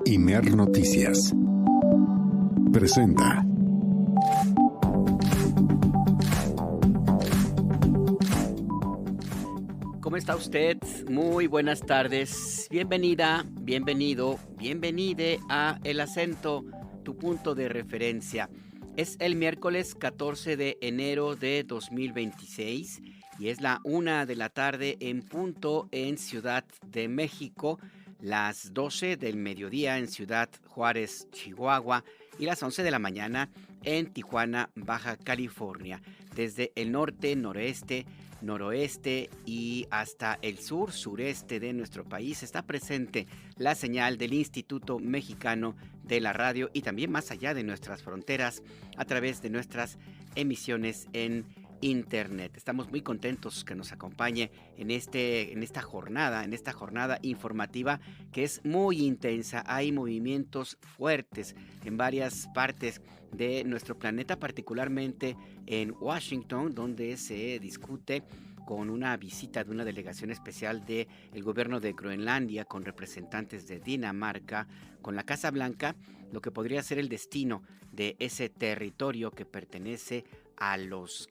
Imer Noticias presenta. ¿Cómo está usted? Muy buenas tardes. Bienvenida, bienvenido, bienvenide a El Acento, tu punto de referencia. Es el miércoles 14 de enero de 2026 y es la 1 de la tarde en punto en Ciudad de México, las 12 del mediodía en Ciudad Juárez, Chihuahua, y las 11 de la mañana en Tijuana, Baja California. Desde el norte, noreste, noroeste y hasta el sur, sureste de nuestro país está presente la señal del Instituto Mexicano de la Radio y también más allá de nuestras fronteras a través de nuestras emisiones en Internet. Estamos muy contentos que nos acompañe en esta jornada informativa que es muy intensa. Hay movimientos fuertes en varias partes de nuestro planeta, particularmente en Washington, donde se discute con una visita de una delegación especial del gobierno de Groenlandia con representantes de Dinamarca, con la Casa Blanca, lo que podría ser el destino de ese territorio que pertenece a los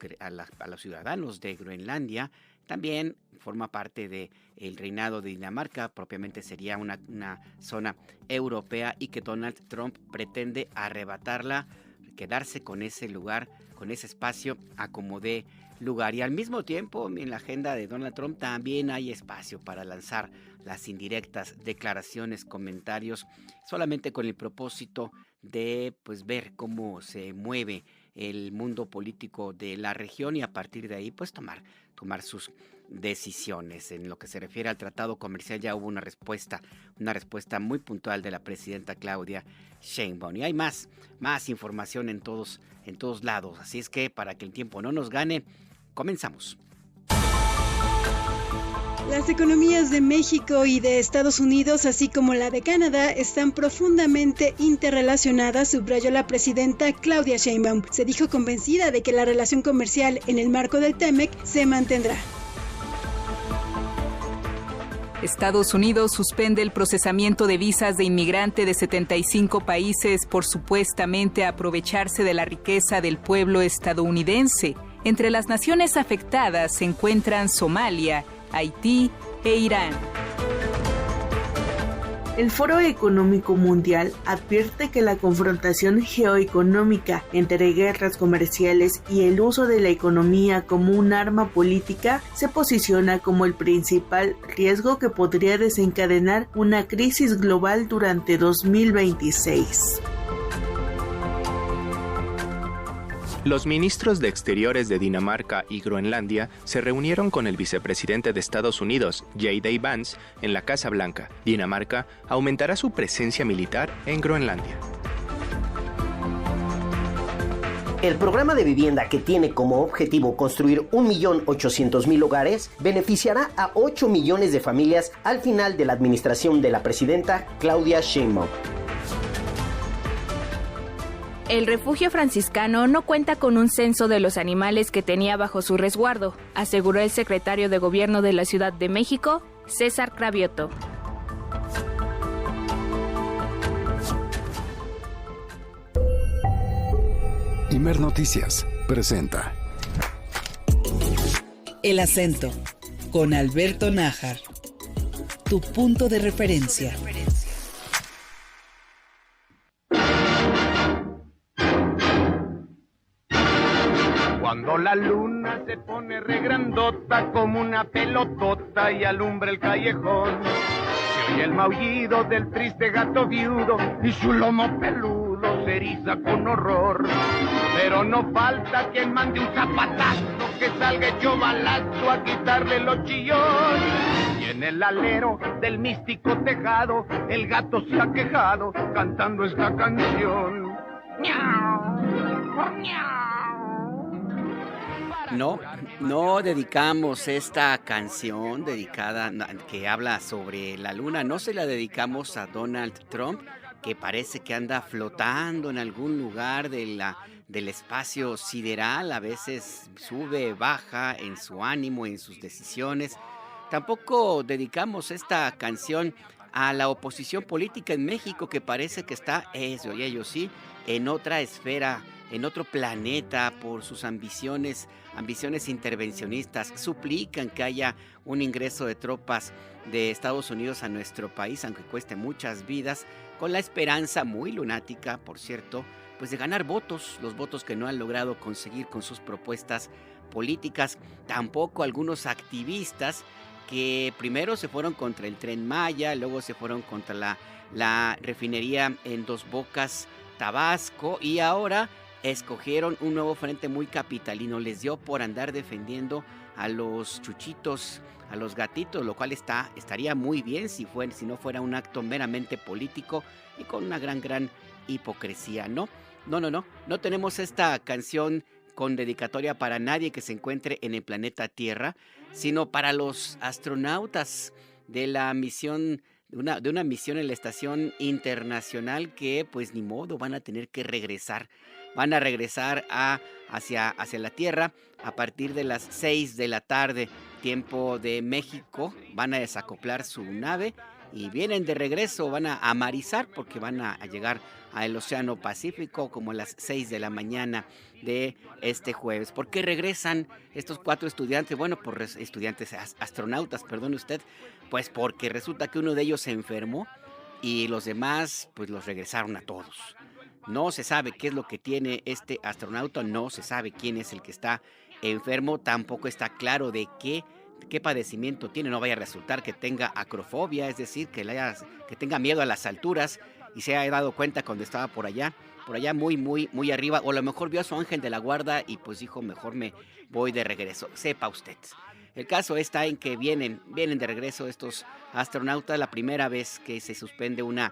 ciudadanos de Groenlandia. También forma parte del reinado de Dinamarca, propiamente sería una zona europea, y que Donald Trump pretende arrebatarla, quedarse con ese lugar, con ese espacio a como dé lugar. Y al mismo tiempo, en la agenda de Donald Trump también hay espacio para lanzar las indirectas, declaraciones, comentarios, solamente con el propósito de ver cómo se mueve el mundo político de la región y a partir de ahí tomar sus decisiones. En lo que se refiere al tratado comercial ya hubo una respuesta muy puntual de la presidenta Claudia Sheinbaum, y hay más información en todos lados, así es que para que el tiempo no nos gane, comenzamos. Las economías de México y de Estados Unidos, así como la de Canadá, están profundamente interrelacionadas, subrayó la presidenta Claudia Sheinbaum. Se dijo convencida de que la relación comercial en el marco del TEMEC se mantendrá. Estados Unidos suspende el procesamiento de visas de inmigrante de 75 países por supuestamente aprovecharse de la riqueza del pueblo estadounidense. Entre las naciones afectadas se encuentran Somalia, Haití e Irán. El Foro Económico Mundial advierte que la confrontación geoeconómica entre guerras comerciales y el uso de la economía como un arma política se posiciona como el principal riesgo que podría desencadenar una crisis global durante 2026. Los ministros de Exteriores de Dinamarca y Groenlandia se reunieron con el vicepresidente de Estados Unidos, J.D. Vance, en la Casa Blanca. Dinamarca aumentará su presencia militar en Groenlandia. El programa de vivienda, que tiene como objetivo construir 1.800.000 hogares, beneficiará a 8 millones de familias al final de la administración de la presidenta Claudia Sheinbaum. El refugio franciscano no cuenta con un censo de los animales que tenía bajo su resguardo, aseguró el secretario de Gobierno de la Ciudad de México, César Cravioto. Imer Noticias presenta El Acento, con Alberto Nájar, tu punto de referencia. Cuando la luna se pone regrandota como una pelotota y alumbra el callejón, se oye el maullido del triste gato viudo y su lomo peludo se eriza con horror. Pero no falta quien mande un zapatazo que salga hecho balazo a quitarle los chillón. Y en el alero del místico tejado el gato se ha quejado cantando esta canción. ¡Miau! ¡Miau! No dedicamos esta canción dedicada que habla sobre la luna, no se la dedicamos a Donald Trump, que parece que anda flotando en algún lugar del espacio sideral, a veces sube, baja en su ánimo, en sus decisiones. Tampoco dedicamos esta canción a la oposición política en México, que parece que está, eso y ellos sí, en otra esfera, en otro planeta por sus ambiciones intervencionistas. Suplican que haya un ingreso de tropas de Estados Unidos a nuestro país, aunque cueste muchas vidas, con la esperanza muy lunática, por cierto, pues de ganar votos, los votos que no han logrado conseguir con sus propuestas políticas. Tampoco algunos activistas que primero se fueron contra el Tren Maya, luego se fueron contra la refinería en Dos Bocas, Tabasco, y ahora escogieron un nuevo frente muy capitalino. Les dio por andar defendiendo a los chuchitos, a los gatitos, lo cual estaría muy bien si no fuera un acto meramente político y con una gran hipocresía, ¿no? No tenemos esta canción con dedicatoria para nadie que se encuentre en el planeta Tierra, sino para los astronautas de la misión, de una misión en la Estación Internacional, que pues ni modo, van a tener que regresar. Van a regresar hacia la Tierra a partir de las 6 de la tarde, tiempo de México. Van a desacoplar su nave y vienen de regreso, van a amarizar porque van a llegar al Océano Pacífico como a las 6 de la mañana de este jueves. ¿Por qué regresan estos 4 estudiantes? Bueno, astronautas, perdone usted, pues porque resulta que uno de ellos se enfermó y los demás pues los regresaron a todos. No se sabe qué es lo que tiene este astronauta, no se sabe quién es el que está enfermo, tampoco está claro de qué padecimiento tiene. No vaya a resultar que tenga acrofobia, es decir, que tenga miedo a las alturas y se haya dado cuenta cuando estaba por allá muy arriba, o a lo mejor vio a su ángel de la guarda y pues dijo, mejor me voy de regreso. Sepa usted. El caso está en que vienen de regreso estos astronautas, la primera vez que se suspende una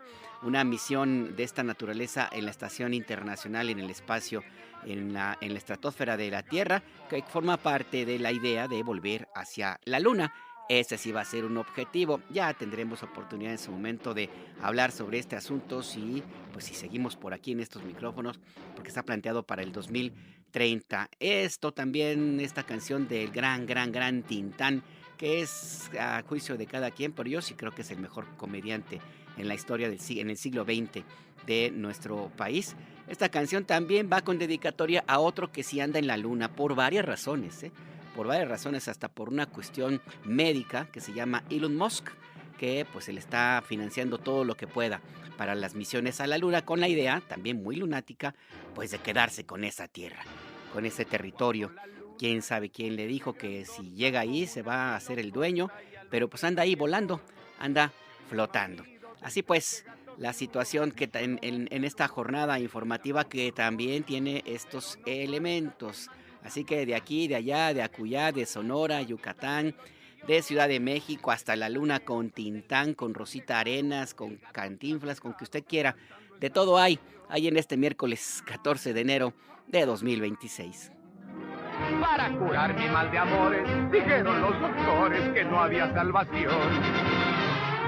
misión de esta naturaleza en la Estación Internacional, en el espacio, en la estratosfera de la Tierra, que forma parte de la idea de volver hacia la Luna. Ese sí va a ser un objetivo. Ya tendremos oportunidad en su momento de hablar sobre este asunto, si seguimos por aquí en estos micrófonos, porque está planteado para el 2030. Esto también, esta canción del gran Tintán, que es a juicio de cada quien, pero yo sí creo que es el mejor comediante en la historia en el siglo XX de nuestro país. Esta canción también va con dedicatoria a otro que sí anda en la Luna, por varias razones, hasta por una cuestión médica, que se llama Elon Musk, que pues él está financiando todo lo que pueda para las misiones a la Luna, con la idea, también muy lunática, pues de quedarse con esa tierra, con ese territorio. Quién sabe quién le dijo que si llega ahí se va a hacer el dueño, pero pues anda ahí volando, anda flotando. Así pues, la situación que en esta jornada informativa, que también tiene estos elementos. Así que de aquí, de allá, de acullá, de Sonora, Yucatán, de Ciudad de México hasta la Luna, con Tintán, con Rosita Arenas, con Cantinflas, con que usted quiera. De todo hay en este miércoles 14 de enero de 2026. Para curar mi mal de amores, dijeron los doctores que no había salvación.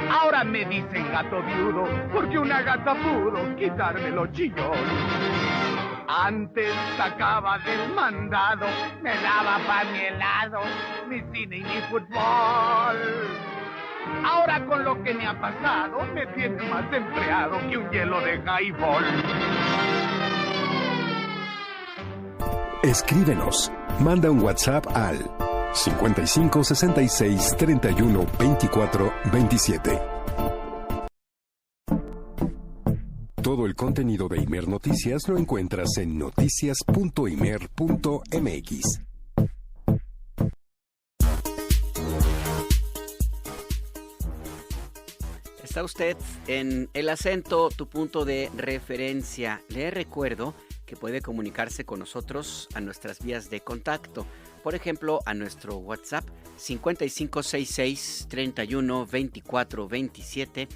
Ahora me dicen gato viudo, porque una gata pudo quitármelo chillón. Antes sacaba del mandado, me daba pa' mi helado, ni cine ni fútbol. Ahora con lo que me ha pasado, me tiene más empleado que un hielo de highball. Escríbenos, manda un WhatsApp al 55 66 31 24 27. Todo el contenido de Imer Noticias lo encuentras en noticias.imer.mx. Está usted en El Acento, tu punto de referencia. Le recuerdo que puede comunicarse con nosotros a nuestras vías de contacto. Por ejemplo, a nuestro WhatsApp 5566 31 24 27,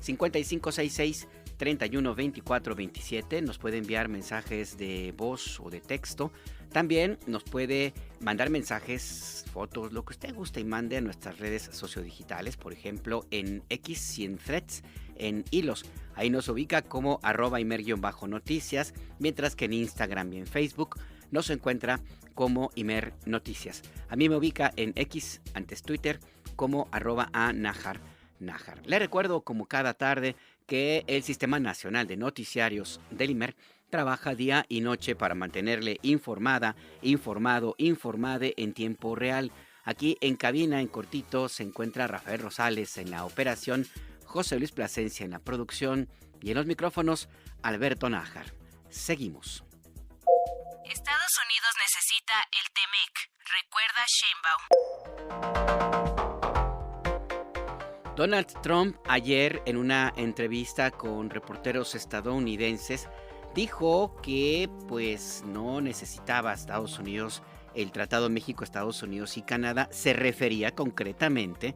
5566 31 24 27. Nos puede enviar mensajes de voz o de texto. También nos puede mandar mensajes, fotos, lo que usted guste, y mande a nuestras redes sociodigitales, por ejemplo en X y en Threads, en hilos. Ahí nos ubica como @Imer_Noticias, mientras que en Instagram y en Facebook nos encuentra como Imer Noticias. A mí me ubica en X, antes Twitter, como @anajar. Le recuerdo, como cada tarde, que el Sistema Nacional de Noticiarios del IMER trabaja día y noche para mantenerle informada, informado, informade en tiempo real. Aquí en cabina, en cortito, se encuentra Rafael Rosales en la operación, José Luis Plasencia en la producción y en los micrófonos, Alberto Nájar. Seguimos. Estados Unidos necesita el TEMEC, recuerda Sheinbaum. Donald Trump ayer en una entrevista con reporteros estadounidenses dijo que pues no necesitaba Estados Unidos el Tratado México, Estados Unidos y Canadá. Se refería concretamente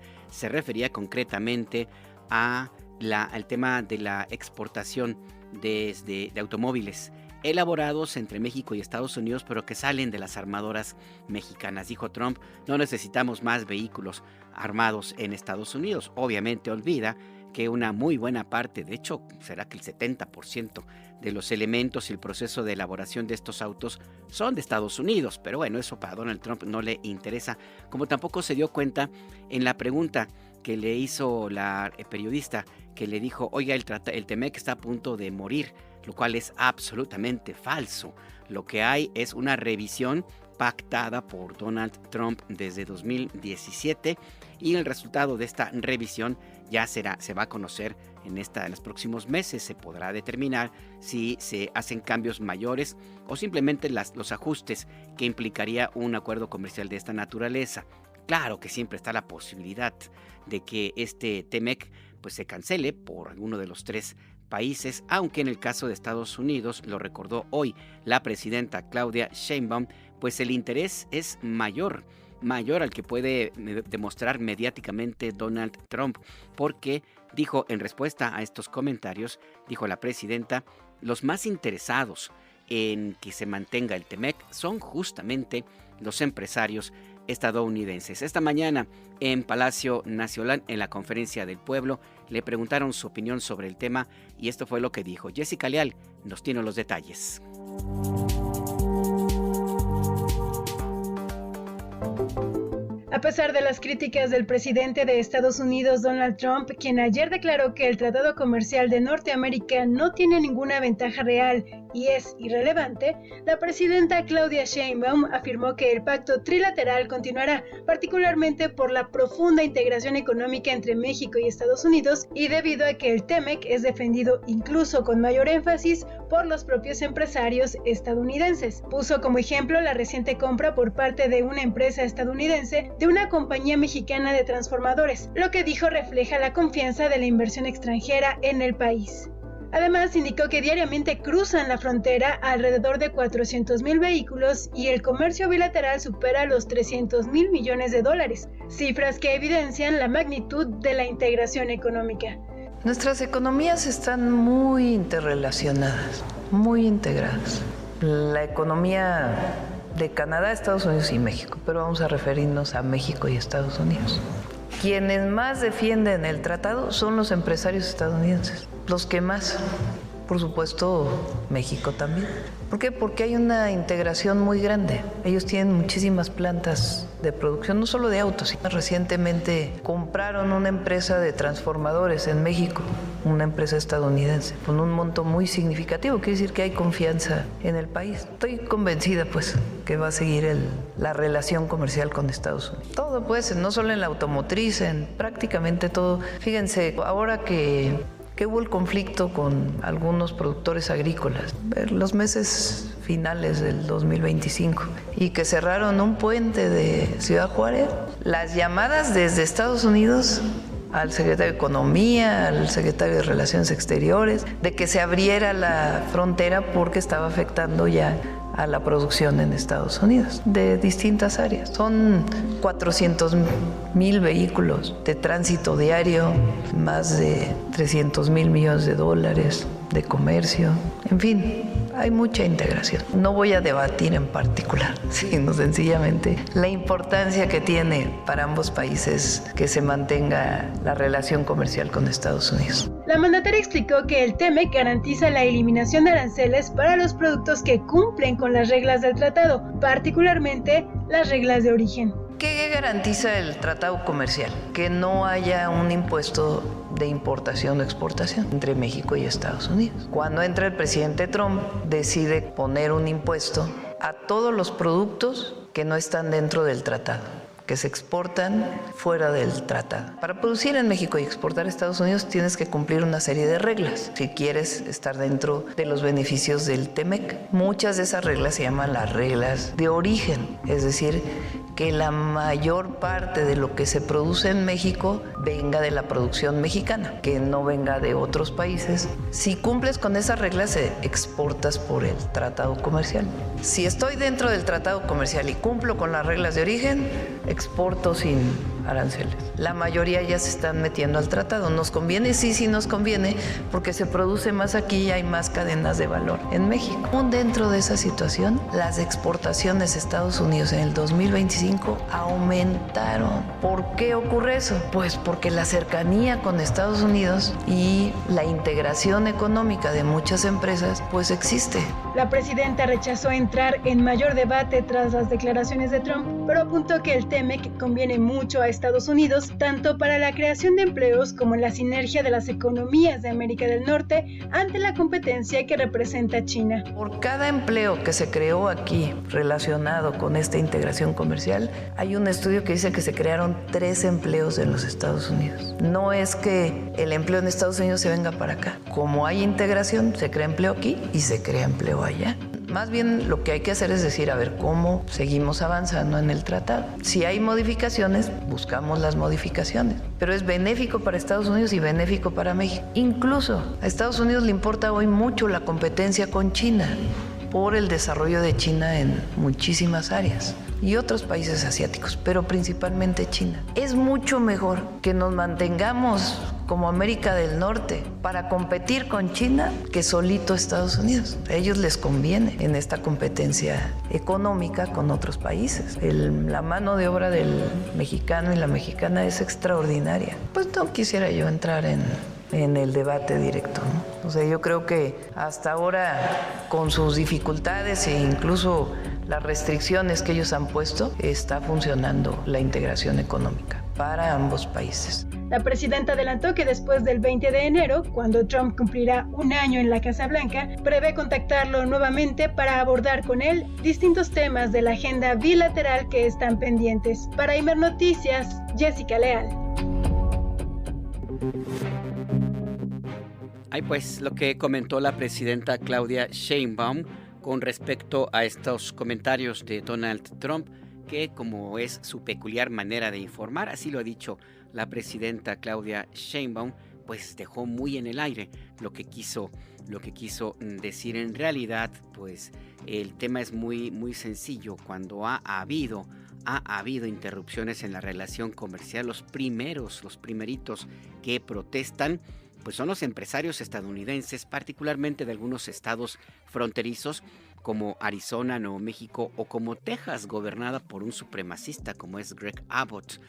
al tema de la exportación de automóviles elaborados entre México y Estados Unidos, pero que salen de las armadoras mexicanas. Dijo Trump, no necesitamos más vehículos armados en Estados Unidos. Obviamente olvida que una muy buena parte, de hecho, será que el 70% de los elementos y el proceso de elaboración de estos autos son de Estados Unidos. Pero bueno, eso para Donald Trump no le interesa, como tampoco se dio cuenta en la pregunta que le hizo la periodista, que le dijo, oiga, el TEMEC está a punto de morir, lo cual es absolutamente falso. Lo que hay es una revisión pactada por Donald Trump desde 2017 y el resultado de esta revisión ya se va a conocer en los próximos meses. Se podrá determinar si se hacen cambios mayores o simplemente los ajustes que implicaría un acuerdo comercial de esta naturaleza. Claro que siempre está la posibilidad de que este TEMEC pues se cancele por alguno de los tres países, aunque en el caso de Estados Unidos, lo recordó hoy la presidenta Claudia Sheinbaum, pues el interés es mayor al que puede demostrar mediáticamente Donald Trump, porque dijo en respuesta a estos comentarios, dijo la presidenta, los más interesados en que se mantenga el TEMEC son justamente los empresarios estadounidenses. Esta mañana en Palacio Nacional, en la Conferencia del Pueblo, le preguntaron su opinión sobre el tema y esto fue lo que dijo. Jessica Leal nos tiene los detalles. A pesar de las críticas del presidente de Estados Unidos, Donald Trump, quien ayer declaró que el Tratado Comercial de Norteamérica no tiene ninguna ventaja real y es irrelevante, la presidenta Claudia Sheinbaum afirmó que el pacto trilateral continuará, particularmente por la profunda integración económica entre México y Estados Unidos y debido a que el TEMEC es defendido incluso con mayor énfasis por los propios empresarios estadounidenses. Puso como ejemplo la reciente compra por parte de una empresa estadounidense de una compañía mexicana de transformadores, lo que dijo refleja la confianza de la inversión extranjera en el país. Además, indicó que diariamente cruzan la frontera alrededor de 400,000 vehículos y el comercio bilateral supera los $300,000 millones, cifras que evidencian la magnitud de la integración económica. Nuestras economías están muy interrelacionadas, muy integradas. La economía de Canadá, Estados Unidos y México, pero vamos a referirnos a México y Estados Unidos. Quienes más defienden el tratado son los empresarios estadounidenses, los que más, por supuesto, México también. ¿Por qué? Porque hay una integración muy grande. Ellos tienen muchísimas plantas de producción, no solo de autos. Recientemente compraron una empresa de transformadores en México, una empresa estadounidense, con un monto muy significativo. Quiere decir que hay confianza en el país. Estoy convencida, pues, que va a seguir la relación comercial con Estados Unidos. Todo, pues, no solo en la automotriz, en prácticamente todo. Fíjense, ahora que hubo el conflicto con algunos productores agrícolas, los meses finales del 2025, y que cerraron un puente de Ciudad Juárez, las llamadas desde Estados Unidos al secretario de Economía, al secretario de Relaciones Exteriores, de que se abriera la frontera porque estaba afectando ya a la producción en Estados Unidos, de distintas áreas. Son 400,000 vehículos de tránsito diario, más de $300,000 millones de comercio, en fin, hay mucha integración. No voy a debatir en particular, sino sencillamente la importancia que tiene para ambos países que se mantenga la relación comercial con Estados Unidos. La mandataria explicó que el TEMEC garantiza la eliminación de aranceles para los productos que cumplen con las reglas del tratado, particularmente las reglas de origen. ¿Qué garantiza el tratado comercial? Que no haya un impuesto de importación o exportación entre México y Estados Unidos. Cuando entra el presidente Trump, decide poner un impuesto a todos los productos que no están dentro del tratado, que se exportan fuera del tratado. Para producir en México y exportar a Estados Unidos tienes que cumplir una serie de reglas si quieres estar dentro de los beneficios del TEMEC. Muchas de esas reglas se llaman las reglas de origen, es decir, que la mayor parte de lo que se produce en México venga de la producción mexicana, que no venga de otros países. Si cumples con esas reglas, exportas por el tratado comercial. Si estoy dentro del tratado comercial y cumplo con las reglas de origen, exporto sin aranceles. La mayoría ya se están metiendo al tratado. ¿Nos conviene? Sí nos conviene, porque se produce más aquí y hay más cadenas de valor en México. Aún dentro de esa situación, las exportaciones a Estados Unidos en el 2025 aumentaron. ¿Por qué ocurre eso? Pues porque la cercanía con Estados Unidos y la integración económica de muchas empresas, pues existe. La presidenta rechazó entrar en mayor debate tras las declaraciones de Trump, pero apuntó que el TEMEC conviene mucho a Estados Unidos, tanto para la creación de empleos como en la sinergia de las economías de América del Norte ante la competencia que representa China. Por cada empleo que se creó aquí relacionado con esta integración comercial, hay un estudio que dice que se crearon 3 empleos en los Estados Unidos. No es que el empleo en Estados Unidos se venga para acá. Como hay integración, se crea empleo aquí y se crea empleo allá. Más bien lo que hay que hacer es decir, a ver, ¿cómo seguimos avanzando en el tratado? Si hay modificaciones, buscamos las modificaciones. Pero es benéfico para Estados Unidos y benéfico para México. Incluso a Estados Unidos le importa hoy mucho la competencia con China por el desarrollo de China en muchísimas áreas y otros países asiáticos, pero principalmente China. Es mucho mejor que nos mantengamos como América del Norte para competir con China que solito Estados Unidos. A ellos les conviene en esta competencia económica con otros países. La mano de obra del mexicano y la mexicana es extraordinaria. Pues no quisiera yo entrar en el debate directo, ¿no? O sea, yo creo que hasta ahora, con sus dificultades e incluso las restricciones que ellos han puesto, está funcionando la integración económica para ambos países. La presidenta adelantó que después del 20 de enero, cuando Trump cumplirá un año en la Casa Blanca, prevé contactarlo nuevamente para abordar con él distintos temas de la agenda bilateral que están pendientes. Para Imer Noticias, Jessica Leal. Ahí pues lo que comentó la presidenta Claudia Sheinbaum con respecto a estos comentarios de Donald Trump, que como es su peculiar manera de informar, así lo ha dicho la presidenta Claudia Sheinbaum, pues dejó muy en el aire lo que quiso decir. En realidad, pues el tema es muy sencillo. Cuando ha habido interrupciones en la relación comercial, los primeritos que protestan, pues son los empresarios estadounidenses, particularmente de algunos estados fronterizos como Arizona, Nuevo México o como Texas, gobernada por un supremacista como es Greg Abbott.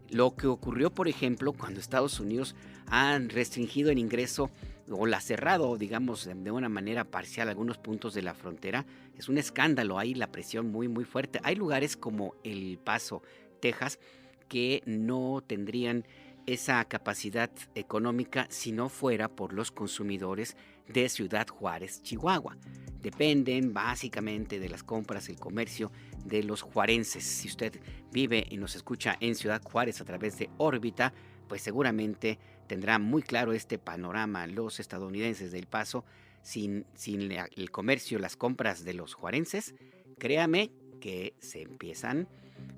Lo que ocurrió, por ejemplo, cuando Estados Unidos han restringido el ingreso o la cerrado, digamos, de una manera parcial algunos puntos de la frontera, es un escándalo. Hay la presión muy fuerte. Hay lugares como El Paso, Texas, que no tendrían esa capacidad económica si no fuera por los consumidores de Ciudad Juárez, Chihuahua. Dependen básicamente de las compras, el comercio de los juarenses. Si usted vive y nos escucha en Ciudad Juárez a través de órbita, pues seguramente tendrá muy claro este panorama. Los estadounidenses de El Paso, sin el comercio, las compras de los juarenses, créame que se empiezan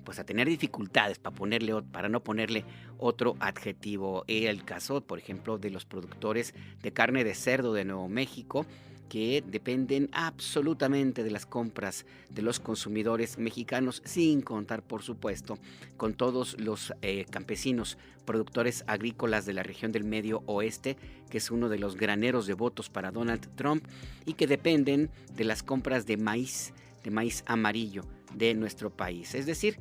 pues a tener dificultades para no ponerle otro adjetivo. El caso, por ejemplo, de los productores de carne de cerdo de Nuevo México, que dependen absolutamente de las compras de los consumidores mexicanos, sin contar, por supuesto, con todos los campesinos productores agrícolas de la región del Medio Oeste, que es uno de los graneros de votos para Donald Trump, y que dependen de las compras de maíz amarillo de nuestro país. Es decir,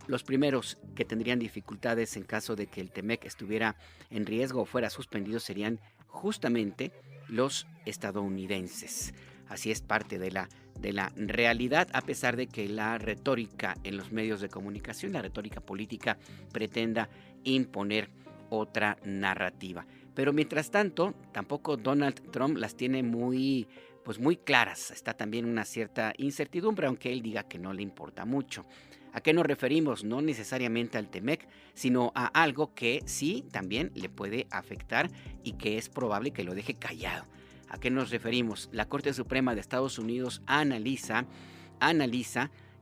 los primeros que tendrían dificultades en caso de que el TEMEC estuviera en riesgo o fuera suspendido serían justamente los estadounidenses. Así es parte de de la realidad, a pesar de que la retórica en los medios de comunicación, la retórica política, pretenda imponer otra narrativa. Pero mientras tanto, tampoco Donald Trump las tiene muy claras. Está también una cierta incertidumbre, aunque él diga que no le importa mucho. ¿A qué nos referimos? No necesariamente al TEMEC, sino a algo que sí también le puede afectar y que es probable que lo deje callado. ¿A qué nos referimos? La Corte Suprema de Estados Unidos analiza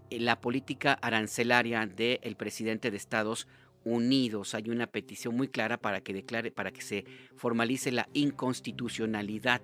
la política arancelaria del presidente de Estados Unidos. Hay una petición muy clara para que se formalice la inconstitucionalidad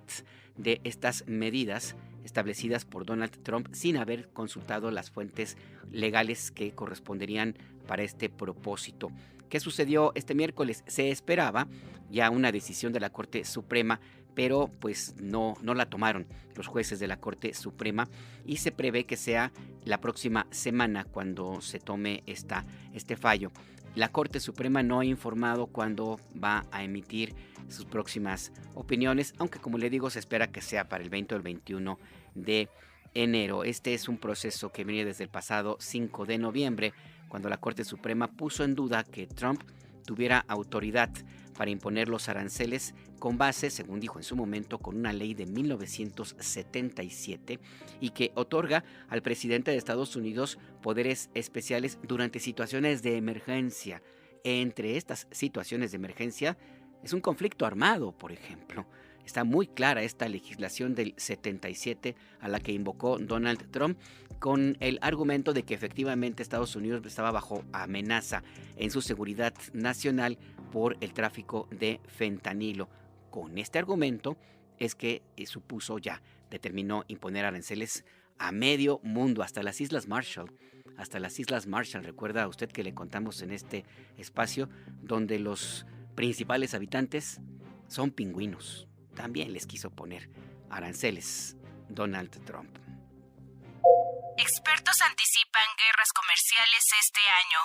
de estas medidas establecidas por Donald Trump sin haber consultado las fuentes legales que corresponderían para este propósito. ¿Qué sucedió este miércoles? Se esperaba ya una decisión de la Corte Suprema, pero pues no la tomaron los jueces de la Corte Suprema y se prevé que sea la próxima semana cuando se tome este fallo. La Corte Suprema no ha informado cuándo va a emitir sus próximas opiniones, aunque como le digo se espera que sea para el 20 o el 21 de enero. Este es un proceso que viene desde el pasado 5 de noviembre, cuando la Corte Suprema puso en duda que Trump tuviera autoridad para imponer los aranceles con base, según dijo en su momento, con una ley de 1977 y que otorga al presidente de Estados Unidos poderes especiales durante situaciones de emergencia. Entre estas situaciones de emergencia es un conflicto armado, por ejemplo. Está muy clara esta legislación del 77 a la que invocó Donald Trump con el argumento de que efectivamente Estados Unidos estaba bajo amenaza en su seguridad nacional por el tráfico de fentanilo. Con este argumento es que determinó imponer aranceles a medio mundo, hasta las Islas Marshall. Recuerda usted que le contamos en este espacio donde los principales habitantes son pingüinos. También les quiso poner aranceles Donald Trump. Expertos anticipan guerras comerciales este año.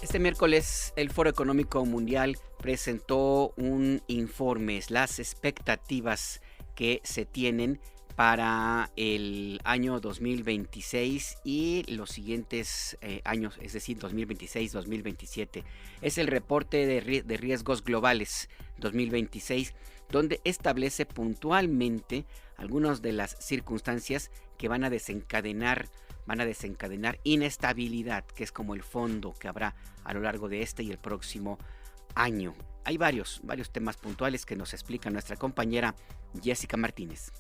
Este miércoles el Foro Económico Mundial presentó un informe, las expectativas que se tienen para el año 2026 y los siguientes años, es decir, 2026-2027. Es el reporte de riesgos globales 2026, donde establece puntualmente algunas de las circunstancias que van a desencadenar inestabilidad, que es como el fondo que habrá a lo largo de este y el próximo año. Hay varios temas puntuales que nos explica nuestra compañera Jessica Martínez.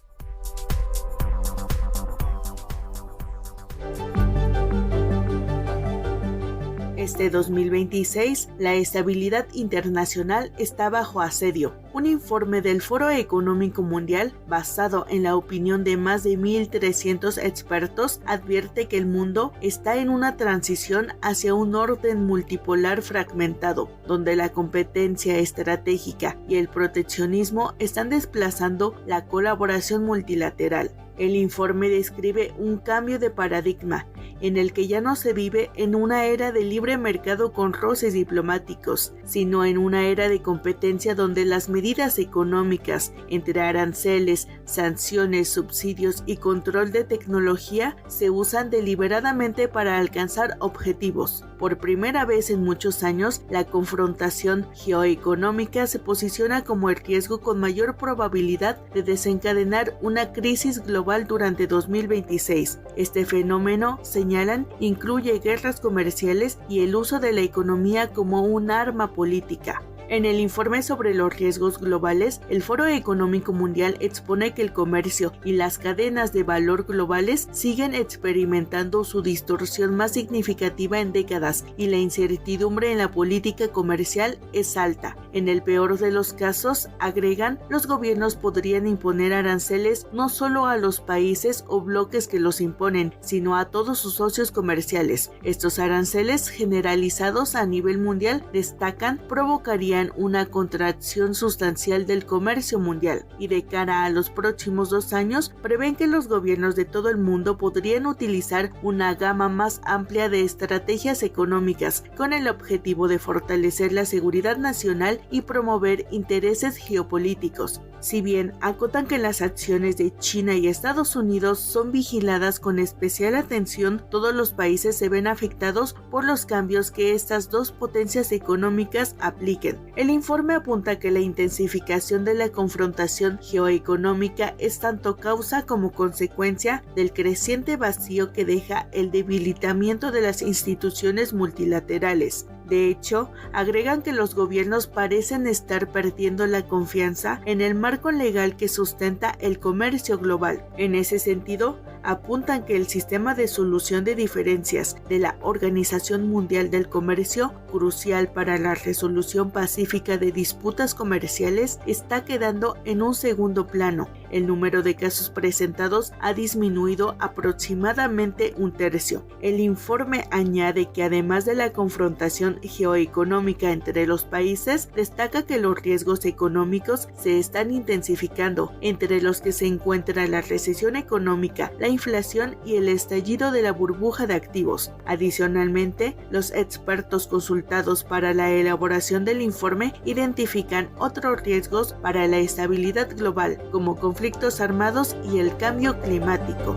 Este 2026, la estabilidad internacional está bajo asedio. Un informe del Foro Económico Mundial, basado en la opinión de más de 1.300 expertos, advierte que el mundo está en una transición hacia un orden multipolar fragmentado, donde la competencia estratégica y el proteccionismo están desplazando la colaboración multilateral. El informe describe un cambio de paradigma en el que ya no se vive en una era de libre mercado con roces diplomáticos, sino en una era de competencia donde las medidas económicas, entre aranceles, sanciones, subsidios y control de tecnología, se usan deliberadamente para alcanzar objetivos. Por primera vez en muchos años, la confrontación geoeconómica se posiciona como el riesgo con mayor probabilidad de desencadenar una crisis global durante 2026. Este fenómeno, señalan, incluye guerras comerciales y el uso de la economía como un arma política. En el informe sobre los riesgos globales, el Foro Económico Mundial expone que el comercio y las cadenas de valor globales siguen experimentando su distorsión más significativa en décadas y la incertidumbre en la política comercial es alta. En el peor de los casos, agregan, los gobiernos podrían imponer aranceles no solo a los países o bloques que los imponen, sino a todos sus socios comerciales. Estos aranceles generalizados a nivel mundial, destacan, provocarían una contracción sustancial del comercio mundial y de cara a los próximos 2 años prevén que los gobiernos de todo el mundo podrían utilizar una gama más amplia de estrategias económicas con el objetivo de fortalecer la seguridad nacional y promover intereses geopolíticos. Si bien acotan que las acciones de China y Estados Unidos son vigiladas con especial atención, todos los países se ven afectados por los cambios que estas dos potencias económicas apliquen. El informe apunta que la intensificación de la confrontación geoeconómica es tanto causa como consecuencia del creciente vacío que deja el debilitamiento de las instituciones multilaterales. De hecho, agregan que los gobiernos parecen estar perdiendo la confianza en el marco legal que sustenta el comercio global. En ese sentido, apuntan que el sistema de solución de diferencias de la Organización Mundial del Comercio, crucial para la resolución pacífica de disputas comerciales, está quedando en un segundo plano. El número de casos presentados ha disminuido aproximadamente un tercio. El informe añade que además de la confrontación geoeconómica entre los países, destaca que los riesgos económicos se están intensificando, entre los que se encuentra la recesión económica, la inflación y el estallido de la burbuja de activos. Adicionalmente, los expertos consultados para la elaboración del informe identifican otros riesgos para la estabilidad global, como conflictos armados y el cambio climático.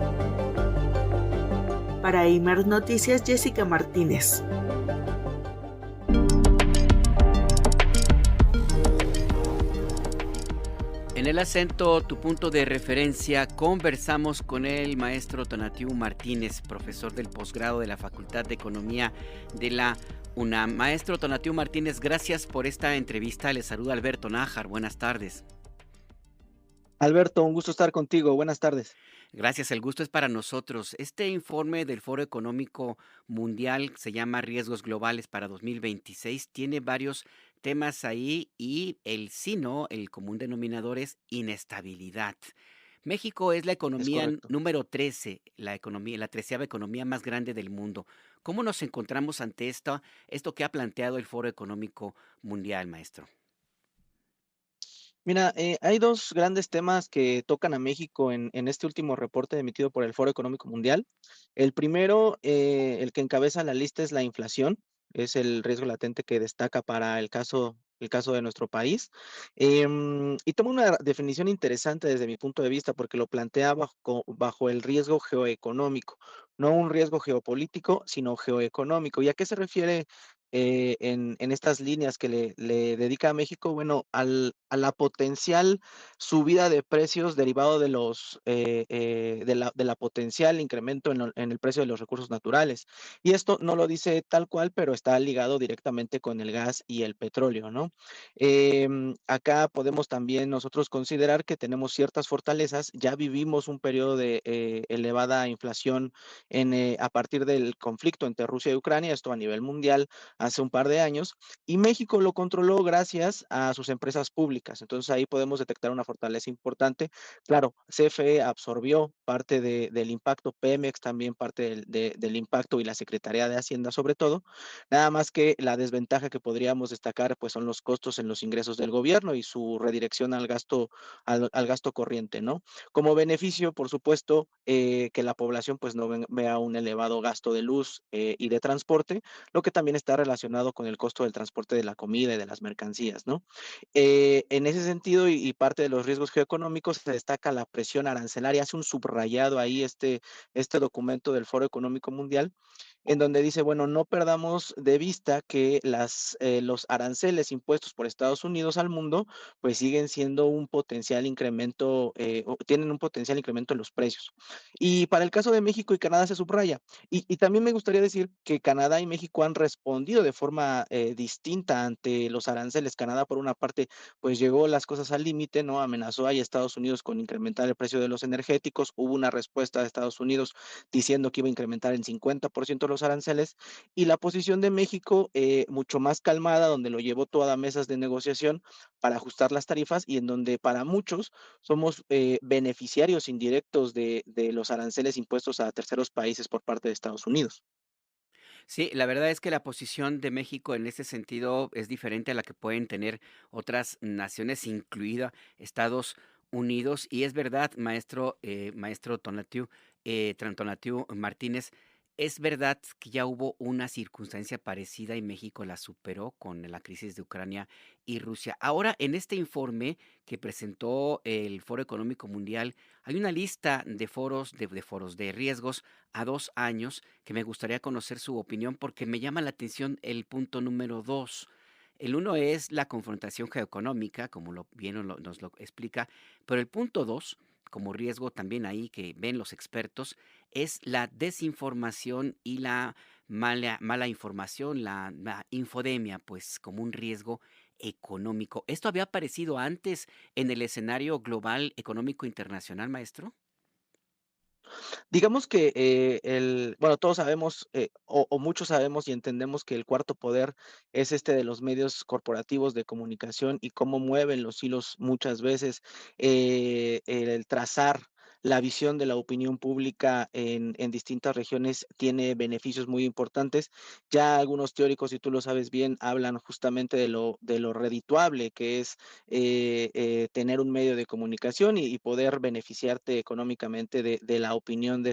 Para Imer Noticias, Jessica Martínez. En el acento, tu punto de referencia, conversamos con el maestro Tonatiuh Martínez, profesor del posgrado de la Facultad de Economía de la UNAM. Maestro Tonatiuh Martínez, gracias por esta entrevista. Le saluda Alberto Nájar. Buenas tardes. Alberto, un gusto estar contigo. Buenas tardes. Gracias, el gusto es para nosotros. Este informe del Foro Económico Mundial se llama Riesgos Globales para 2026. Tiene varios temas ahí y el común denominador es inestabilidad. México es la economía número 13, la 13ª economía más grande del mundo. ¿Cómo nos encontramos ante esto que ha planteado el Foro Económico Mundial, maestro? Mira, hay dos grandes temas que tocan a México en este último reporte emitido por el Foro Económico Mundial. El primero, el que encabeza la lista, es la inflación. Es el riesgo latente que destaca para el caso de nuestro país. Y toma una definición interesante desde mi punto de vista, porque lo plantea bajo el riesgo geoeconómico, no un riesgo geopolítico, sino geoeconómico. ¿Y a qué se refiere en estas líneas que le dedica a México? Bueno, a la potencial subida de precios derivado de de la potencial incremento en el precio de los recursos naturales. Y esto no lo dice tal cual, pero está ligado directamente con el gas y el petróleo, ¿no? Acá podemos también nosotros considerar que tenemos ciertas fortalezas. Ya vivimos un periodo de elevada inflación a partir del conflicto entre Rusia y Ucrania, esto a nivel mundial, hace un par de años, y México lo controló gracias a sus empresas públicas. Entonces ahí podemos detectar una fortaleza importante. Claro, CFE absorbió parte del impacto, Pemex también parte del impacto, y la Secretaría de Hacienda sobre todo. Nada más que la desventaja que podríamos destacar pues son los costos en los ingresos del gobierno y su redirección al gasto corriente, ¿no? Como beneficio, por supuesto, que la población pues no vea un elevado gasto de luz y de transporte, lo que también está relacionado con el costo del transporte de la comida y de las mercancías, ¿no? En ese sentido, y parte de los riesgos geoeconómicos, se destaca la presión arancelaria. Hace un subrayado ahí este documento del Foro Económico Mundial, en donde dice, bueno, no perdamos de vista que los aranceles impuestos por Estados Unidos al mundo, pues siguen siendo un potencial incremento, tienen un potencial incremento en los precios. Y para el caso de México y Canadá se subraya. Y también me gustaría decir que Canadá y México han respondido de forma distinta ante los aranceles. Canadá, por una parte, pues llegó las cosas al límite, ¿no? Amenazó a Estados Unidos con incrementar el precio de los energéticos. Hubo una respuesta de Estados Unidos diciendo que iba a incrementar en 50% los aranceles, y la posición de México mucho más calmada, donde lo llevó toda a mesas de negociación para ajustar las tarifas, y en donde para muchos somos beneficiarios indirectos de los aranceles impuestos a terceros países por parte de Estados Unidos. Sí, la verdad es que la posición de México en ese sentido es diferente a la que pueden tener otras naciones, incluida Estados Unidos. Y es verdad, maestro Tonatiuh Martínez, Es verdad que ya hubo una circunstancia parecida y México la superó con la crisis de Ucrania y Rusia. Ahora, en este informe que presentó el Foro Económico Mundial, hay una lista de foros de riesgos a 2 años que me gustaría conocer su opinión porque me llama la atención el punto número 2. El uno es la confrontación geoeconómica, como nos lo explica, pero el punto 2, como riesgo también ahí que ven los expertos, es la desinformación y la mala información, la infodemia, pues como un riesgo económico. ¿Esto había aparecido antes en el escenario global económico internacional, maestro? Digamos que bueno, todos sabemos, o muchos sabemos y entendemos que el cuarto poder es este de los medios corporativos de comunicación y cómo mueven los hilos muchas veces, el trazar la visión de la opinión pública en distintas regiones tiene beneficios muy importantes. Ya algunos teóricos, y tú lo sabes bien, hablan justamente de lo redituable que es tener un medio de comunicación y poder beneficiarte económicamente de la opinión de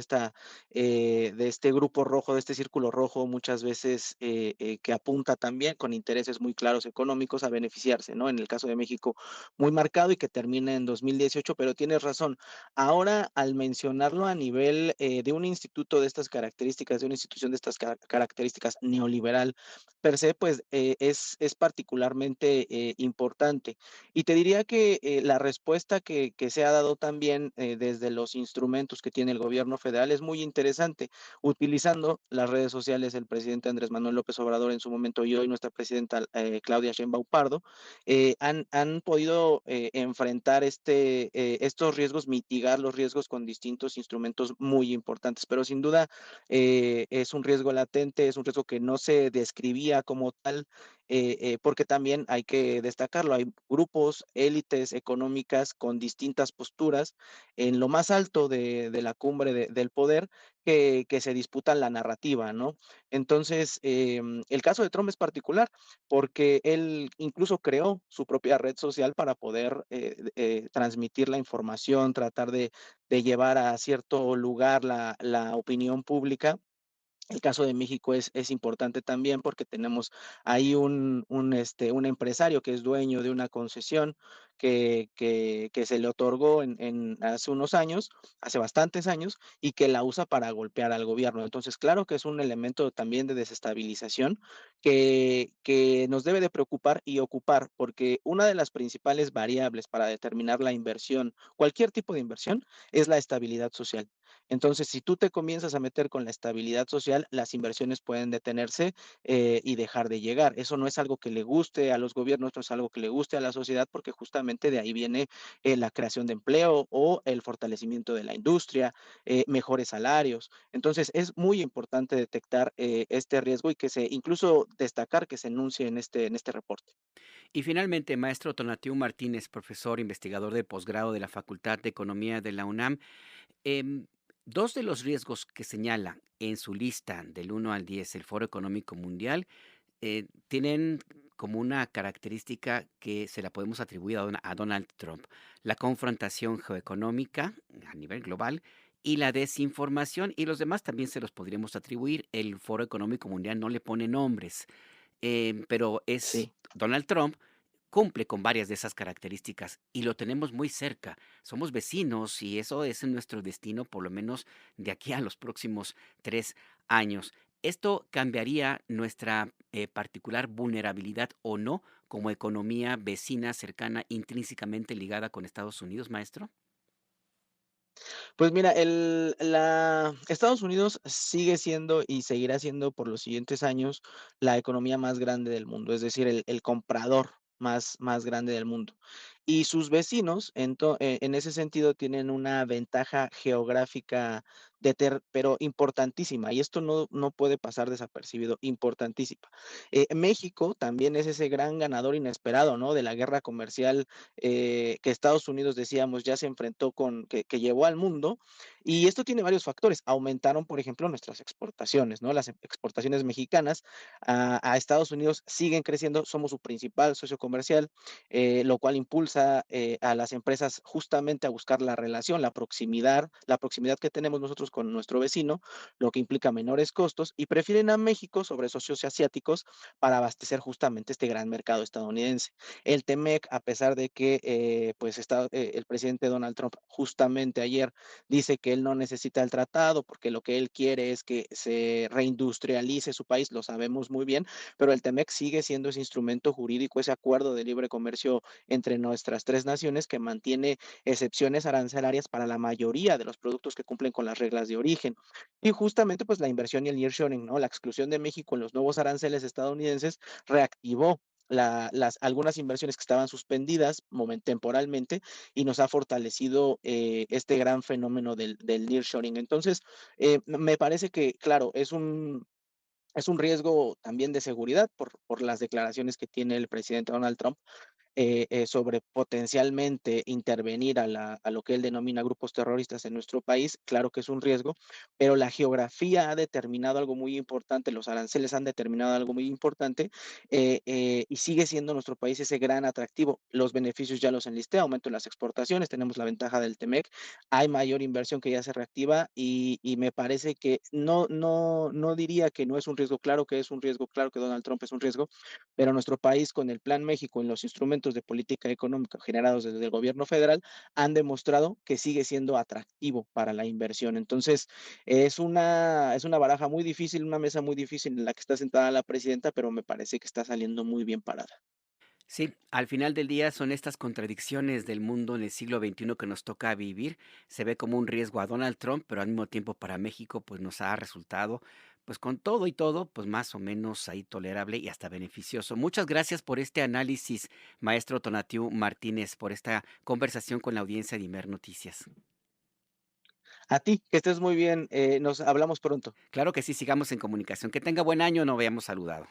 este grupo rojo, de este círculo rojo, muchas veces que apunta también con intereses muy claros económicos a beneficiarse, ¿no? En el caso de México, muy marcado y que termina en 2018, pero tienes razón. Ahora, al mencionarlo a nivel de un instituto de estas características, de una institución de estas características neoliberal per se, pues es particularmente importante. Y te diría que la respuesta que se ha dado también desde los instrumentos que tiene el gobierno federal es muy interesante, utilizando las redes sociales, el presidente Andrés Manuel López Obrador en su momento y hoy nuestra presidenta Claudia Sheinbaum Pardo, han podido enfrentar estos riesgos, mitigar los riesgos con distintos instrumentos muy importantes, pero sin duda es un riesgo latente, es un riesgo que no se describía como tal, porque también hay que destacarlo, hay grupos, élites económicas con distintas posturas en lo más alto de la cumbre del poder que se disputan la narrativa, ¿no? Entonces, el caso de Trump es particular porque él incluso creó su propia red social para poder transmitir la información, tratar de llevar a cierto lugar la opinión pública. El caso de México es importante también porque tenemos ahí un empresario que es dueño de una concesión que se le otorgó hace unos años, hace bastantes años, y que la usa para golpear al gobierno. Entonces, claro que es un elemento también de desestabilización que nos debe de preocupar y ocupar, porque una de las principales variables para determinar la inversión, cualquier tipo de inversión, es la estabilidad social. Entonces, si tú te comienzas a meter con la estabilidad social, las inversiones pueden detenerse y dejar de llegar. Eso no es algo que le guste a los gobiernos, no es algo que le guste a la sociedad, porque justamente de ahí viene la creación de empleo o el fortalecimiento de la industria, mejores salarios. Entonces, es muy importante detectar este riesgo y incluso destacar que se enuncie en este reporte. Y finalmente, maestro Tonatiu Martínez, profesor investigador de posgrado de la Facultad de Economía de la UNAM, em, dos de los riesgos que señala en su lista del 1 al 10 el Foro Económico Mundial tienen como una característica que se la podemos atribuir a Donald Trump, la confrontación geoeconómica a nivel global y la desinformación, y los demás también se los podríamos atribuir. El Foro Económico Mundial no le pone nombres, pero es Sí. Donald Trump. Cumple con varias de esas características y lo tenemos muy cerca. Somos vecinos y eso es nuestro destino, por lo menos de aquí a los próximos 3 años. ¿Esto cambiaría nuestra particular vulnerabilidad o no como economía vecina, cercana, intrínsecamente ligada con Estados Unidos, maestro? Pues mira, Estados Unidos sigue siendo y seguirá siendo por los siguientes años la economía más grande del mundo, es decir, el comprador más grande del mundo. Y sus vecinos, en ese sentido, tienen una ventaja geográfica pero importantísima, y esto no puede pasar desapercibido, importantísima. México también es ese gran ganador inesperado, ¿no? De la guerra comercial que Estados Unidos, decíamos, ya se enfrentó que llevó al mundo, y esto tiene varios factores. Aumentaron, por ejemplo, nuestras exportaciones, ¿no? Las exportaciones mexicanas a Estados Unidos siguen creciendo, somos su principal socio comercial, lo cual impulsa impulsa a las empresas justamente a buscar la relación, la proximidad que tenemos nosotros con nuestro vecino, lo que implica menores costos, y prefieren a México sobre socios asiáticos para abastecer justamente este gran mercado estadounidense. El TEMEC, a pesar de que el presidente Donald Trump justamente ayer dice que él no necesita el tratado porque lo que él quiere es que se reindustrialice su país, lo sabemos muy bien, pero el TEMEC sigue siendo ese instrumento jurídico, ese acuerdo de libre comercio entre nuestras tres naciones que mantiene excepciones arancelarias para la mayoría de los productos que cumplen con las reglas de origen. Y justamente pues la inversión y el nearshoring, ¿no? La exclusión de México en los nuevos aranceles estadounidenses reactivó algunas inversiones que estaban suspendidas temporalmente y nos ha fortalecido este gran fenómeno del nearshoring. Entonces, me parece que, claro, es un riesgo también de seguridad por las declaraciones que tiene el presidente Donald Trump sobre potencialmente intervenir a lo que él denomina grupos terroristas en nuestro país. Claro que es un riesgo, pero la geografía ha determinado algo muy importante, los aranceles han determinado algo muy importante, y sigue siendo nuestro país ese gran atractivo. Los beneficios ya los enlisté, aumento en las exportaciones, tenemos la ventaja del TEMEC, hay mayor inversión que ya se reactiva y me parece que no diría que no es un riesgo, claro que es un riesgo, claro que Donald Trump es un riesgo, pero nuestro país con el Plan México en los instrumentos de política económica generados desde el gobierno federal han demostrado que sigue siendo atractivo para la inversión. Entonces, es una baraja muy difícil, una mesa muy difícil en la que está sentada la presidenta, pero me parece que está saliendo muy bien parada. Sí, al final del día son estas contradicciones del mundo en el siglo XXI que nos toca vivir. Se ve como un riesgo a Donald Trump, pero al mismo tiempo para México pues nos ha resultado pues con todo y todo pues más o menos ahí tolerable y hasta beneficioso. Muchas gracias por este análisis, maestro Tonatiu Martínez, por esta conversación con la audiencia de Imer Noticias. A ti, que estés muy bien, nos hablamos pronto. Claro que sí, sigamos en comunicación. Que tenga buen año, no habíamos saludado.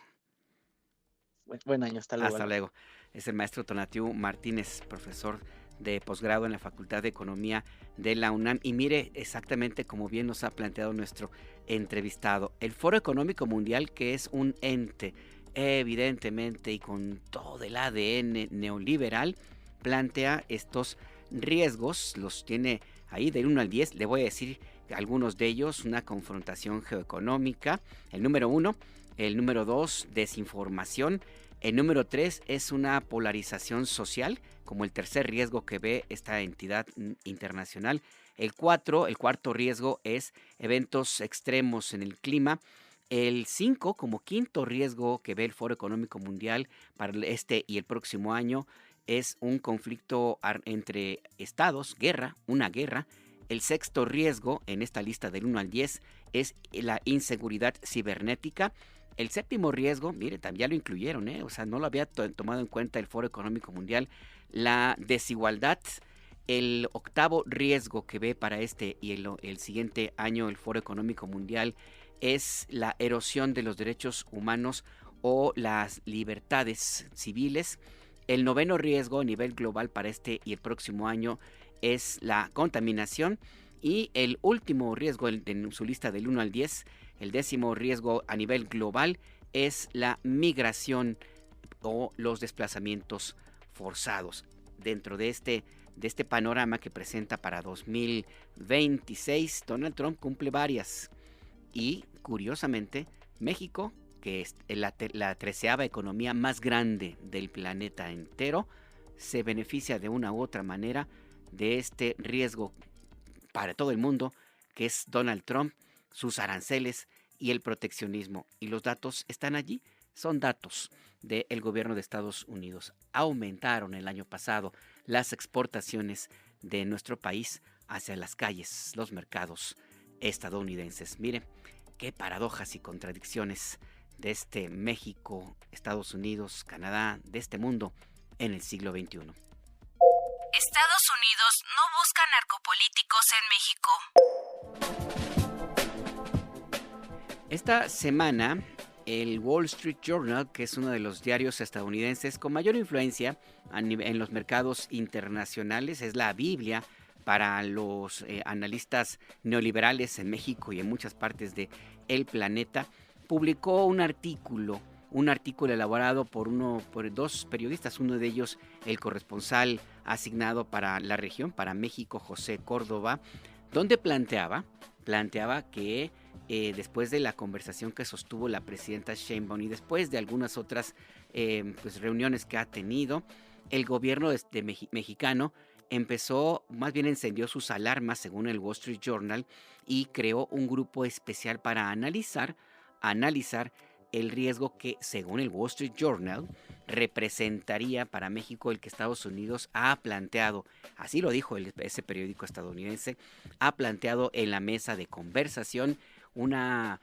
Buen año, hasta luego. Hasta luego. Es el maestro Tonatiu Martínez, profesor de posgrado en la Facultad de Economía de la UNAM. Y mire exactamente como bien nos ha planteado nuestro entrevistado. El Foro Económico Mundial, que es un ente, evidentemente, y con todo el ADN neoliberal, plantea estos riesgos, los tiene ahí del 1 al 10, le voy a decir algunos de ellos: una confrontación geoeconómica, el número 1, el número 2, desinformación, el número 3 es una polarización social, como el tercer riesgo que ve esta entidad internacional. El cuarto riesgo es eventos extremos en el clima. El 5, como quinto riesgo que ve el Foro Económico Mundial para este y el próximo año, es un conflicto entre estados, una guerra. El sexto riesgo en esta lista del 1 al 10 es la inseguridad cibernética. El séptimo riesgo, mire, también ya lo incluyeron, o sea, no lo había tomado en cuenta el Foro Económico Mundial, la desigualdad. El octavo riesgo que ve para este y el siguiente año el Foro Económico Mundial es la erosión de los derechos humanos o las libertades civiles. El noveno riesgo a nivel global para este y el próximo año es la contaminación. Y el último riesgo en su lista del 1 al 10, el décimo riesgo a nivel global, es la migración o los desplazamientos forzados. Dentro de este panorama que presenta para 2026, Donald Trump cumple varias. Y curiosamente, México, que es la 13ª economía más grande del planeta entero, se beneficia de una u otra manera de este riesgo para todo el mundo, que es Donald Trump, sus aranceles y el proteccionismo. Y los datos están allí, son datos del gobierno de Estados Unidos. Aumentaron el año pasado las exportaciones de nuestro país hacia las calles, los mercados estadounidenses. Mire, qué paradojas y contradicciones de este México, Estados Unidos, Canadá, de este mundo en el siglo XXI. Estados Unidos no busca narcopolíticos en México. Esta semana, el Wall Street Journal, que es uno de los diarios estadounidenses con mayor influencia en los mercados internacionales, es la Biblia para los analistas neoliberales en México y en muchas partes del planeta, publicó un artículo un artículo elaborado por dos periodistas, uno de ellos el corresponsal asignado para la región, para México, José Córdoba, donde planteaba que después de la conversación que sostuvo la presidenta Sheinbaum y después de algunas otras reuniones que ha tenido, el gobierno mexicano encendió sus alarmas, según el Wall Street Journal, y creó un grupo especial para analizar el riesgo que, según el Wall Street Journal, representaría para México el que Estados Unidos ha planteado, así lo dijo ese periódico estadounidense, ha planteado en la mesa de conversación la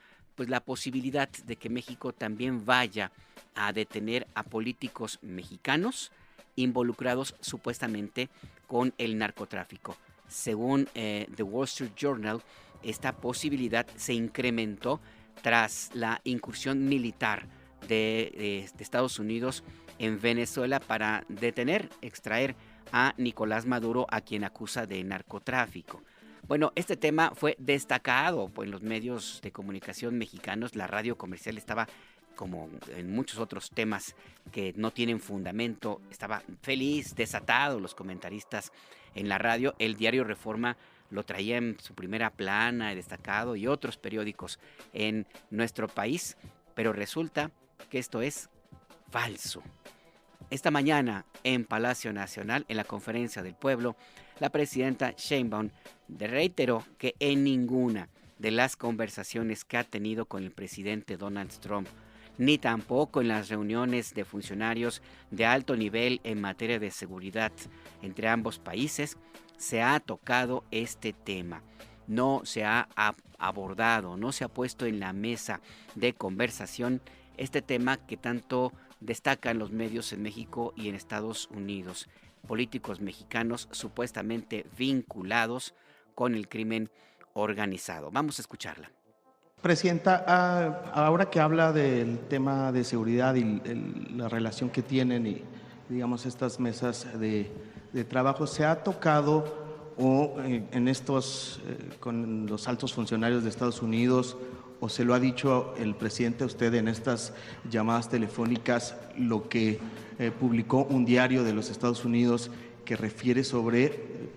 posibilidad de que México también vaya a detener a políticos mexicanos involucrados supuestamente con el narcotráfico. Según The Wall Street Journal, esta posibilidad se incrementó tras la incursión militar de Estados Unidos en Venezuela para extraer a Nicolás Maduro, a quien acusa de narcotráfico. Bueno, este tema fue destacado en los medios de comunicación mexicanos. La radio comercial estaba, como en muchos otros temas que no tienen fundamento, estaba feliz, desatado los comentaristas en la radio. El diario Reforma lo traía en su primera plana, destacado, y otros periódicos en nuestro país, pero resulta que esto es falso. Esta mañana en Palacio Nacional, en la Conferencia del Pueblo, la presidenta Sheinbaum reiteró que en ninguna de las conversaciones que ha tenido con el presidente Donald Trump, ni tampoco en las reuniones de funcionarios de alto nivel en materia de seguridad entre ambos países, se ha tocado este tema. No se ha abordado, no se ha puesto en la mesa de conversación este tema que tanto destacan los medios en México y en Estados Unidos. Políticos mexicanos supuestamente vinculados con el crimen organizado. Vamos a escucharla. Presidenta, ahora que habla del tema de seguridad y la relación que tienen y, digamos, estas mesas de trabajo, ¿se ha tocado en estos con los altos funcionarios de Estados Unidos, o se lo ha dicho el presidente a usted en estas llamadas telefónicas, lo que publicó un diario de los Estados Unidos que refiere sobre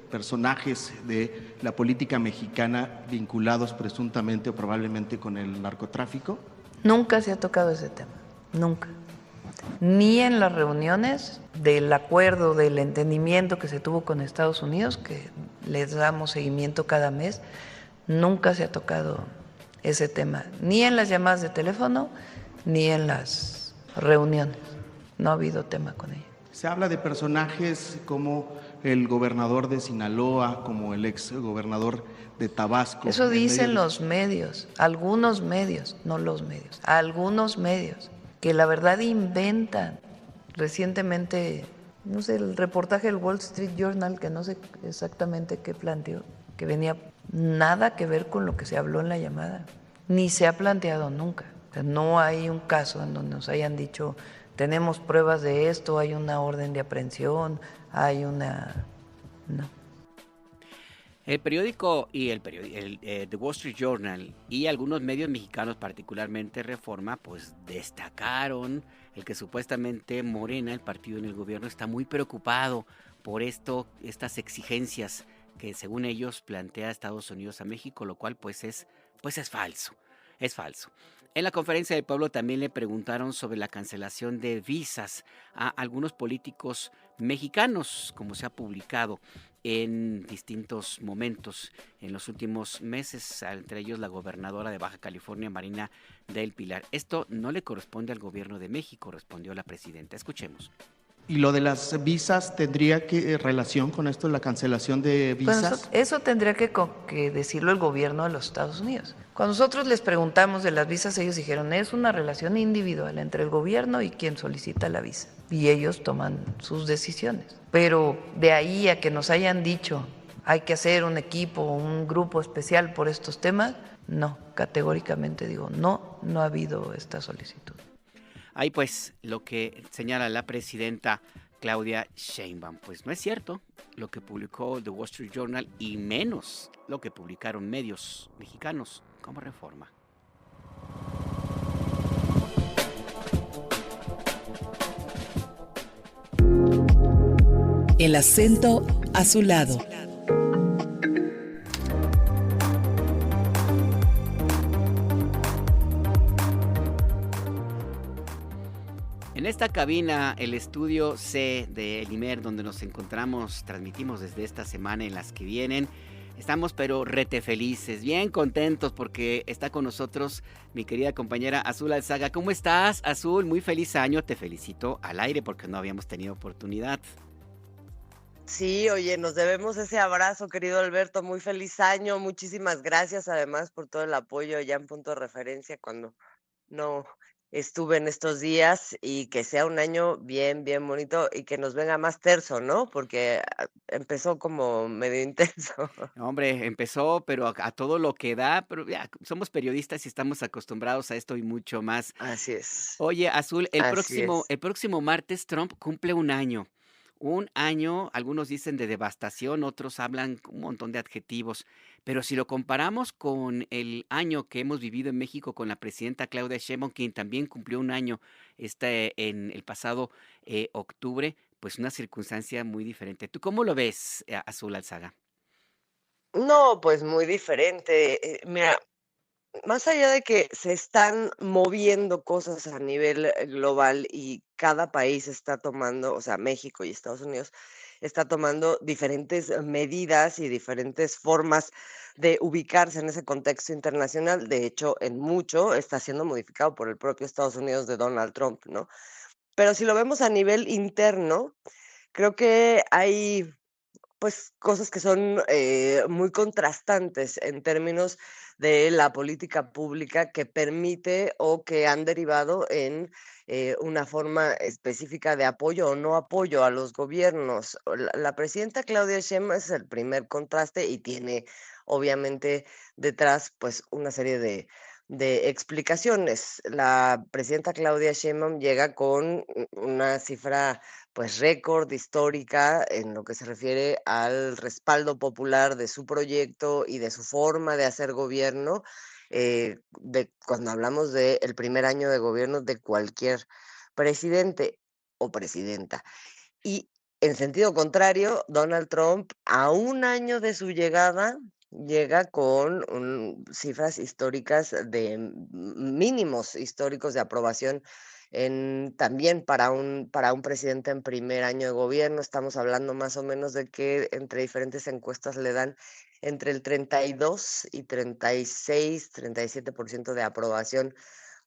personajes de la política mexicana vinculados presuntamente o probablemente con el narcotráfico? Nunca se ha tocado ese tema, nunca. Ni en las reuniones del acuerdo, del entendimiento que se tuvo con Estados Unidos, que les damos seguimiento cada mes, nunca se ha tocado ese tema, ni en las llamadas de teléfono, ni en las reuniones. No ha habido tema con ella. Se habla de personajes como el gobernador de Sinaloa, como el ex gobernador de Tabasco. Eso dicen los medios, algunos medios, no los medios, algunos medios, que la verdad inventan. Recientemente, no sé, el reportaje del Wall Street Journal, que no sé exactamente qué planteó, que venía nada que ver con lo que se habló en la llamada, ni se ha planteado nunca. O sea, no hay un caso en donde nos hayan dicho, tenemos pruebas de esto, hay una orden de aprehensión, hay una... No. El periódico y The Wall Street Journal y algunos medios mexicanos, particularmente Reforma, pues destacaron el que supuestamente Morena, el partido en el gobierno, está muy preocupado por estas exigencias que según ellos plantea Estados Unidos a México, lo cual pues es falso, es falso. En la Conferencia del Pueblo también le preguntaron sobre la cancelación de visas a algunos políticos mexicanos, como se ha publicado en distintos momentos en los últimos meses, entre ellos la gobernadora de Baja California, Marina del Pilar. Esto no le corresponde al gobierno de México, respondió la presidenta. Escuchemos. ¿Y lo de las visas tendría relación con esto, la cancelación de visas? Pues eso tendría que decirlo el gobierno de los Estados Unidos. Cuando nosotros les preguntamos de las visas, ellos dijeron, es una relación individual entre el gobierno y quien solicita la visa. Y ellos toman sus decisiones. Pero de ahí a que nos hayan dicho, hay que hacer un equipo, un grupo especial por estos temas, no, categóricamente digo, no ha habido esta solicitud. Ahí pues lo que señala la presidenta Claudia Sheinbaum, pues no es cierto lo que publicó The Wall Street Journal y menos lo que publicaron medios mexicanos como Reforma. El acento a su lado. En esta cabina, el estudio C de El Imer, donde nos encontramos, transmitimos desde esta semana en las que vienen. Estamos pero rete felices, bien contentos porque está con nosotros mi querida compañera Azul Alzaga. ¿Cómo estás, Azul? Muy feliz año, te felicito al aire porque no habíamos tenido oportunidad. Sí, oye, nos debemos ese abrazo, querido Alberto, muy feliz año, muchísimas gracias además por todo el apoyo ya en punto de referencia cuando no estuve en estos días y que sea un año bien, bien bonito y que nos venga más terso, ¿no? Porque empezó como medio intenso. Hombre, empezó, pero a todo lo que da, pero ya, somos periodistas y estamos acostumbrados a esto y mucho más. Así es, Oye, Azul, el así próximo, es. el próximo martes Trump cumple un año. Un año, algunos dicen de devastación, otros hablan un montón de adjetivos, pero si lo comparamos con el año que hemos vivido en México con la presidenta Claudia Sheinbaum, quien también cumplió un año en el pasado octubre, pues una circunstancia muy diferente. ¿Tú cómo lo ves, Azul Alzaga? No, pues muy diferente. Mira, más allá de que se están moviendo cosas a nivel global y cada país está tomando, o sea, México y Estados Unidos, está tomando diferentes medidas y diferentes formas de ubicarse en ese contexto internacional. De hecho, en mucho está siendo modificado por el propio Estados Unidos de Donald Trump, ¿no? Pero si lo vemos a nivel interno, creo que hay pues cosas que son muy contrastantes en términos de la política pública que permite o que han derivado en una forma específica de apoyo o no apoyo a los gobiernos. La presidenta Claudia Sheinbaum es el primer contraste y tiene obviamente detrás pues una serie de explicaciones. La presidenta Claudia Sheinbaum llega con una cifra pues récord histórica en lo que se refiere al respaldo popular de su proyecto y de su forma de hacer gobierno, de cuando hablamos del primer año de gobierno de cualquier presidente o presidenta. Y en sentido contrario, Donald Trump, a un año de su llegada, llega con cifras históricas de mínimos históricos de aprobación también para un presidente en primer año de gobierno. Estamos hablando más o menos de que entre diferentes encuestas le dan entre el 32 y 36, 37% de aprobación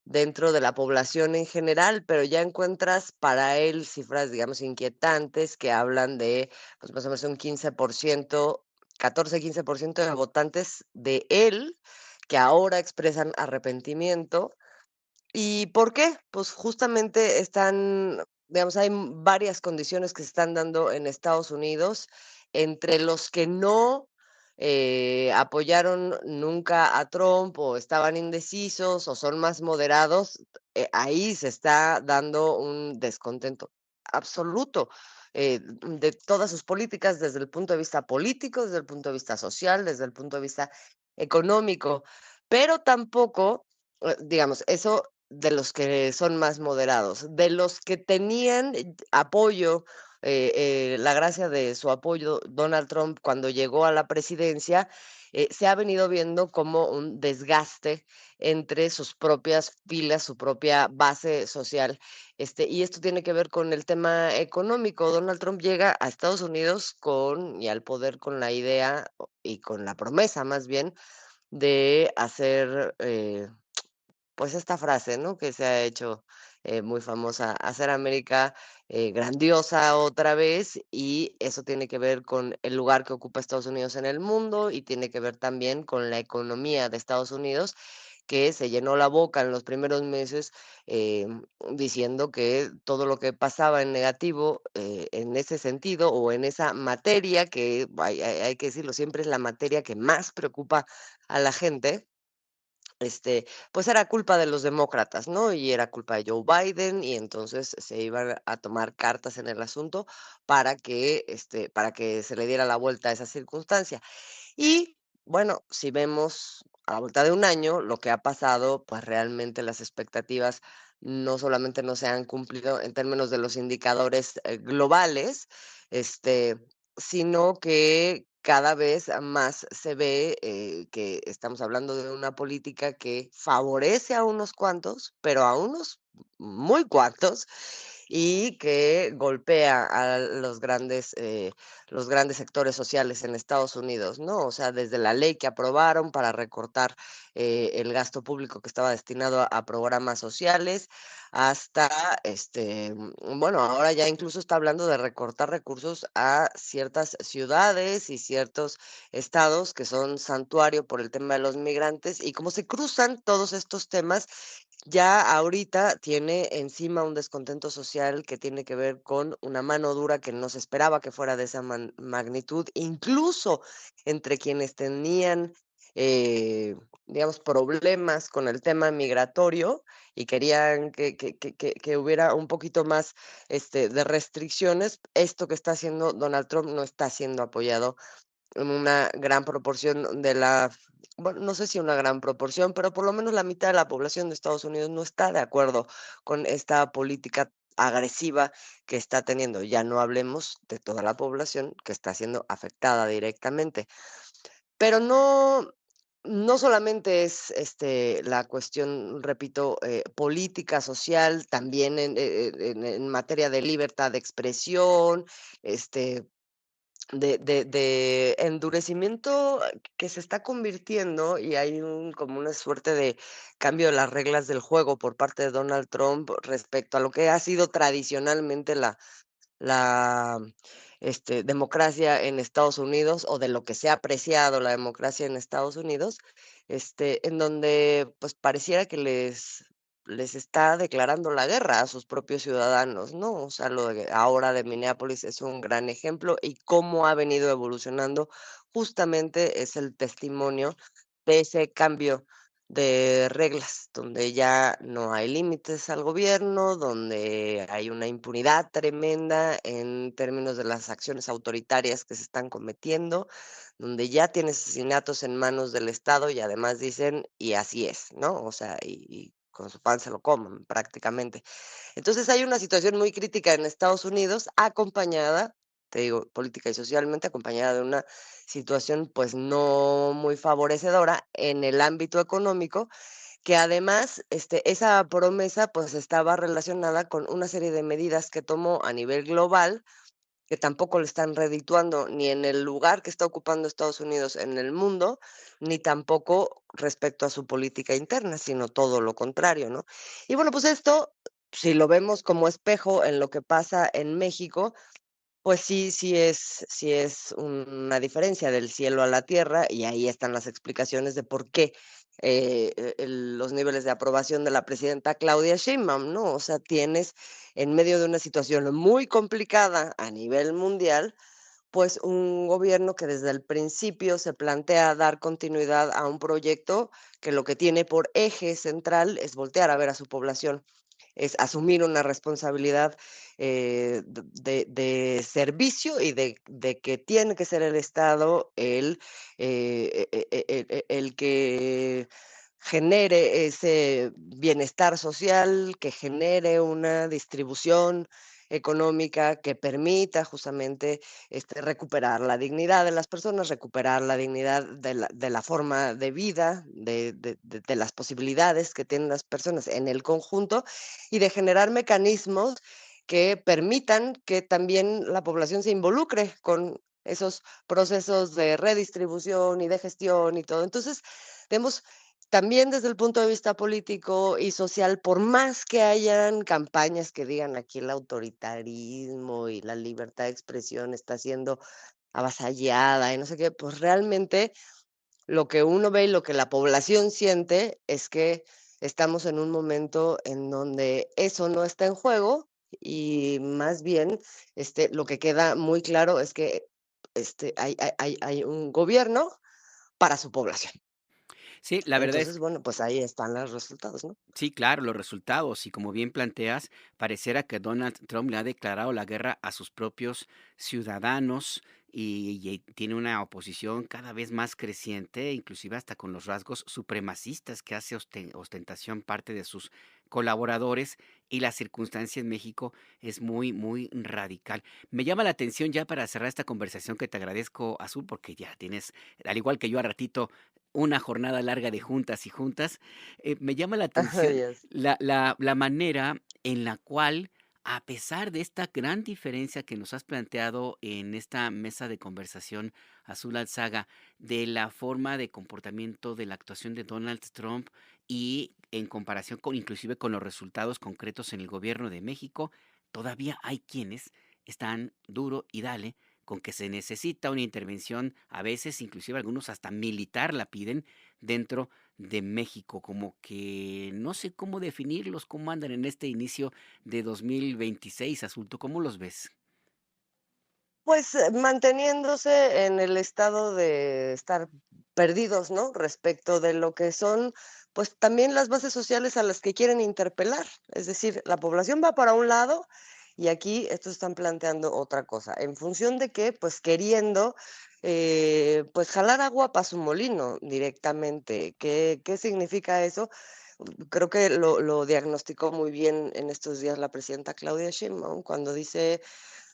dentro de la población en general, pero ya encuentras para él cifras, digamos, inquietantes que hablan de, pues más o menos un 15%, 14-15% de votantes de él que ahora expresan arrepentimiento. ¿Y por qué? Pues justamente están, digamos, hay varias condiciones que se están dando en Estados Unidos, entre los que no apoyaron nunca a Trump o estaban indecisos o son más moderados, ahí se está dando un descontento absoluto de todas sus políticas desde el punto de vista político, desde el punto de vista social, desde el punto de vista económico, pero tampoco, digamos, eso de los que son más moderados, de los que tenían apoyo, la gracia de su apoyo Donald Trump cuando llegó a la presidencia, se ha venido viendo como un desgaste entre sus propias filas, su propia base social. Y esto tiene que ver con el tema económico. Donald Trump llega a Estados Unidos y al poder con la idea y con la promesa más bien de hacer pues esta frase, ¿no? Que se ha hecho muy famosa, hacer América grandiosa otra vez, y eso tiene que ver con el lugar que ocupa Estados Unidos en el mundo y tiene que ver también con la economía de Estados Unidos, que se llenó la boca en los primeros meses diciendo que todo lo que pasaba en negativo en ese sentido o en esa materia, que hay que decirlo, siempre es la materia que más preocupa a la gente, pues era culpa de los demócratas, ¿no? Y era culpa de Joe Biden, y entonces se iban a tomar cartas en el asunto para que se le diera la vuelta a esa circunstancia. Y bueno, si vemos a la vuelta de un año lo que ha pasado, pues realmente las expectativas no solamente no se han cumplido en términos de los indicadores globales, este, sino que cada vez más se ve que estamos hablando de una política que favorece a unos cuantos, pero a unos muy cuantos, y que golpea a los grandes sectores sociales en Estados Unidos, ¿no? O sea, desde la ley que aprobaron para recortar el gasto público que estaba destinado a programas sociales, hasta, bueno, ahora ya incluso está hablando de recortar recursos a ciertas ciudades y ciertos estados que son santuario por el tema de los migrantes, y como se cruzan todos estos temas, ya ahorita tiene encima un descontento social que tiene que ver con una mano dura que no se esperaba que fuera de esa magnitud, incluso entre quienes tenían, digamos, problemas con el tema migratorio y querían que hubiera un poquito más de restricciones. Esto que está haciendo Donald Trump no está siendo apoyado en una gran proporción de bueno, no sé si una gran proporción, pero por lo menos la mitad de la población de Estados Unidos no está de acuerdo con esta política agresiva que está teniendo. Ya no hablemos de toda la población que está siendo afectada directamente. Pero no solamente es la cuestión, repito, política, social, también en materia de libertad de expresión, este, de endurecimiento que se está convirtiendo, y hay como una suerte de cambio de las reglas del juego por parte de Donald Trump respecto a lo que ha sido tradicionalmente la democracia en Estados Unidos, o de lo que se ha apreciado la democracia en Estados Unidos, en donde, pues, pareciera que les está declarando la guerra a sus propios ciudadanos, ¿no? O sea, lo de ahora de Minneapolis es un gran ejemplo, y cómo ha venido evolucionando justamente es el testimonio de ese cambio de reglas, donde ya no hay límites al gobierno, donde hay una impunidad tremenda en términos de las acciones autoritarias que se están cometiendo, donde ya tiene asesinatos en manos del Estado, y además dicen, y así es, ¿no? O sea, y con su pan se lo comen prácticamente. Entonces hay una situación muy crítica en Estados Unidos, acompañada, te digo, política y socialmente, acompañada de una situación pues no muy favorecedora en el ámbito económico, que además esa promesa pues estaba relacionada con una serie de medidas que tomó a nivel global, que tampoco le están redituando ni en el lugar que está ocupando Estados Unidos en el mundo, ni tampoco respecto a su política interna, sino todo lo contrario, ¿no? Y bueno, pues esto, si lo vemos como espejo en lo que pasa en México, pues sí es una diferencia del cielo a la tierra, y ahí están las explicaciones de por qué, los niveles de aprobación de la presidenta Claudia Sheinbaum, ¿no? O sea, tienes en medio de una situación muy complicada a nivel mundial, pues un gobierno que desde el principio se plantea dar continuidad a un proyecto que lo que tiene por eje central es voltear a ver a su población, es asumir una responsabilidad de servicio, y de que tiene que ser el Estado el que genere ese bienestar social, que genere una distribución económica que permita justamente recuperar la dignidad de las personas, recuperar la dignidad de la forma de vida, de las posibilidades que tienen las personas en el conjunto, y de generar mecanismos que permitan que también la población se involucre con esos procesos de redistribución y de gestión y todo. Entonces, vemos también desde el punto de vista político y social, por más que hayan campañas que digan aquí el autoritarismo y la libertad de expresión está siendo avasallada y no sé qué, pues realmente lo que uno ve y lo que la población siente es que estamos en un momento en donde eso no está en juego, y más bien lo que queda muy claro es que hay un gobierno para su población. Sí, la verdad es Entonces, bueno, pues ahí están los resultados, ¿no? sí, claro, los resultados. Y como bien planteas, pareciera que Donald Trump le ha declarado la guerra a sus propios ciudadanos, y tiene una oposición cada vez más creciente, inclusive hasta con los rasgos supremacistas que hace ostentación parte de sus colaboradores y la circunstancia en México es muy, muy radical. Me llama la atención ya para cerrar esta conversación que te agradezco, Azul, porque ya tienes, al igual que yo a ratito, una jornada larga de juntas y juntas. Me llama la atención Yes. la manera en la cual, a pesar de esta gran diferencia que nos has planteado en esta mesa de conversación, Azul Alzaga, de la forma de comportamiento de la actuación de Donald Trump y en comparación con inclusive con los resultados concretos en el gobierno de México, todavía hay quienes están duro y dale con que se necesita una intervención, a veces inclusive algunos hasta militar la piden dentro de México, como que no sé cómo definirlos, cómo andan en este inicio de 2026, Azul, ¿tú cómo los ves? Pues, manteniéndose en el estado de estar perdidos, ¿no? Respecto de lo que son, pues, también las bases sociales a las que quieren interpelar. Es decir, la población va para un lado y aquí estos están planteando otra cosa. ¿En función de qué? Pues, queriendo, pues, jalar agua para su molino directamente. ¿Qué significa eso? Creo que lo diagnosticó muy bien en estos días la presidenta Claudia Sheinbaum cuando dice: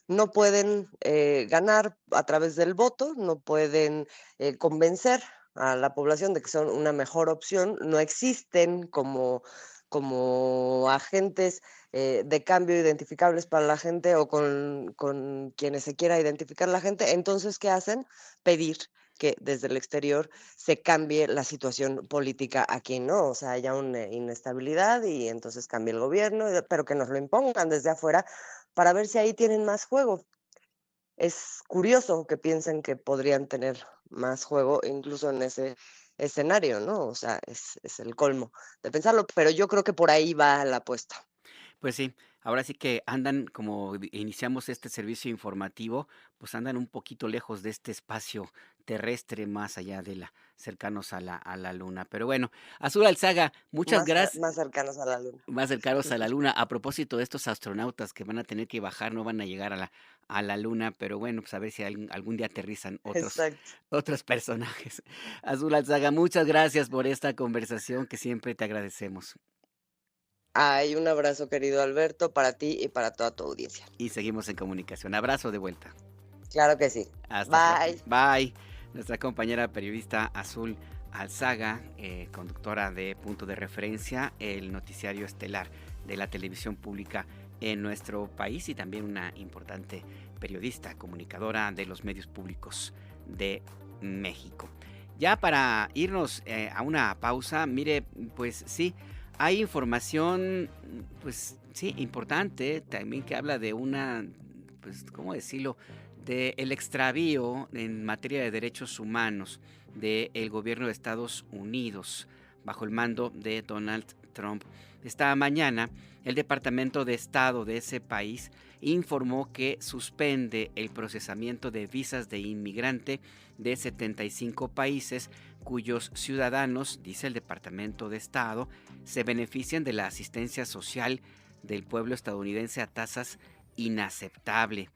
"No pueden, ganar a través del voto, no pueden, convencer a la población de que son una mejor opción, no existen como agentes, de cambio identificables para la gente o con quienes se quiera identificar la gente". Entonces, ¿qué hacen? Pedir que desde el exterior se cambie la situación política aquí, ¿no? O sea, haya una inestabilidad y entonces cambie el gobierno, pero que nos lo impongan desde afuera para ver si ahí tienen más juego. Es curioso que piensen que podrían tener más juego, incluso en ese escenario, ¿no? O sea, es el colmo de pensarlo, pero yo creo que por ahí va la apuesta. Pues sí, ahora sí que andan, como iniciamos este servicio informativo, pues andan un poquito lejos de este espacio terrestre, más allá de cercanos a la luna. Pero bueno, Azul Alzaga, muchas gracias. Más cercanos a la luna. Más cercanos a la luna. A propósito de estos astronautas que van a tener que bajar, no van a llegar a la luna, pero bueno, pues a ver si algún día aterrizan Exacto. otros personajes. Azul Alzaga, muchas gracias por esta conversación que siempre te agradecemos. Ay, un abrazo, querido Alberto, para ti y para toda tu audiencia. Y seguimos en comunicación. Abrazo de vuelta. Claro que sí. Hasta Bye. Bye. Nuestra compañera periodista Azul Alzaga, conductora de Punto de Referencia, el noticiario estelar de la televisión pública en nuestro país y también una importante periodista, comunicadora de los medios públicos de México. Ya para irnos a una pausa, mire, pues sí, hay información, pues sí, importante, también que habla de una, pues, ¿cómo decirlo?, de el extravío en materia de derechos humanos del gobierno de Estados Unidos bajo el mando de Donald Trump. Esta mañana, el Departamento de Estado de ese país informó que suspende el procesamiento de visas de inmigrante de 75 países cuyos ciudadanos, dice el Departamento de Estado, se benefician de la asistencia social del pueblo estadounidense a tasas inaceptables.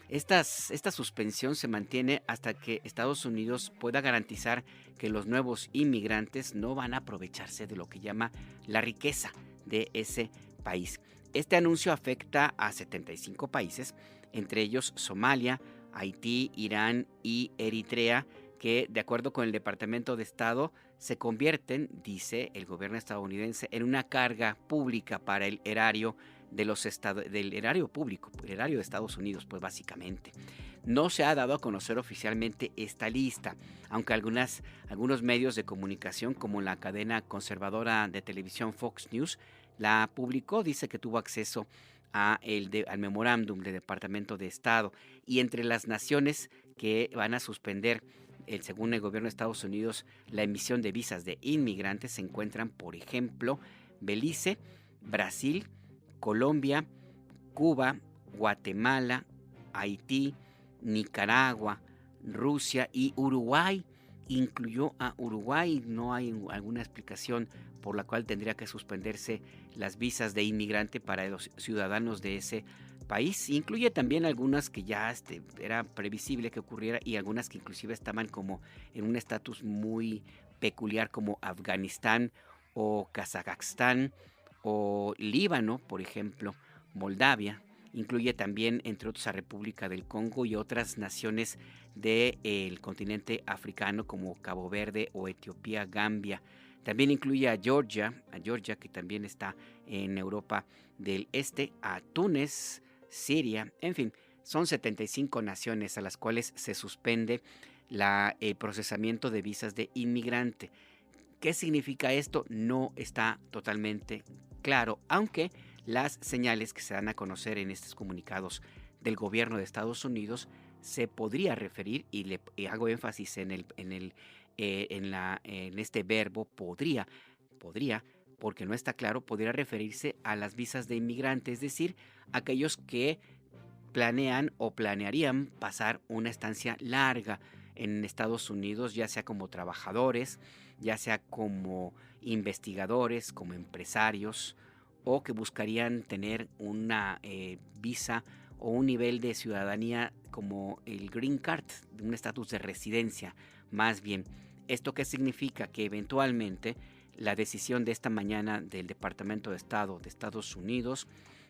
Esta suspensión se mantiene hasta que Estados Unidos pueda garantizar que los nuevos inmigrantes no van a aprovecharse de lo que llama la riqueza de ese país. Este anuncio afecta a 75 países, entre ellos Somalia, Haití, Irán y Eritrea, que de acuerdo con el Departamento de Estado se convierten, dice el gobierno estadounidense, en una carga pública para el erario del erario público, el erario de Estados Unidos, pues básicamente. No se ha dado a conocer oficialmente esta lista, aunque algunos medios de comunicación, como la cadena conservadora de televisión Fox News, la publicó, dice que tuvo acceso al memorándum del Departamento de Estado, y entre las naciones que van a suspender, según el gobierno de Estados Unidos, la emisión de visas de inmigrantes se encuentran, por ejemplo, Belice, Brasil, Colombia, Cuba, Guatemala, Haití, Nicaragua, Rusia y Uruguay. Incluyó a Uruguay, no hay alguna explicación por la cual tendría que suspenderse las visas de inmigrante para los ciudadanos de ese país. Incluye también algunas que ya era previsible que ocurriera y algunas que inclusive estaban como en un estatus muy peculiar, como Afganistán o Kazajstán o Líbano, por ejemplo, Moldavia. Incluye también, entre otros, a República del Congo y otras naciones del continente africano como Cabo Verde o Etiopía, Gambia. También incluye a Georgia, que también está en Europa del Este, a Túnez, Siria, en fin, son 75 naciones a las cuales se suspende el procesamiento de visas de inmigrante. ¿Qué significa esto? No está totalmente claro, aunque las señales que se dan a conocer en estos comunicados del gobierno de Estados Unidos se podría referir, y hago énfasis en este verbo podría, porque no está claro, podría referirse a las visas de inmigrante, es decir, aquellos que planean o planearían pasar una estancia larga en Estados Unidos, ya sea como trabajadores, ya sea como investigadores, como empresarios, o que buscarían tener una visa o un nivel de ciudadanía como el Green Card, un estatus de residencia, más bien. ¿Esto qué significa? Que eventualmente la decisión de esta mañana del Departamento de Estado de Estados Unidos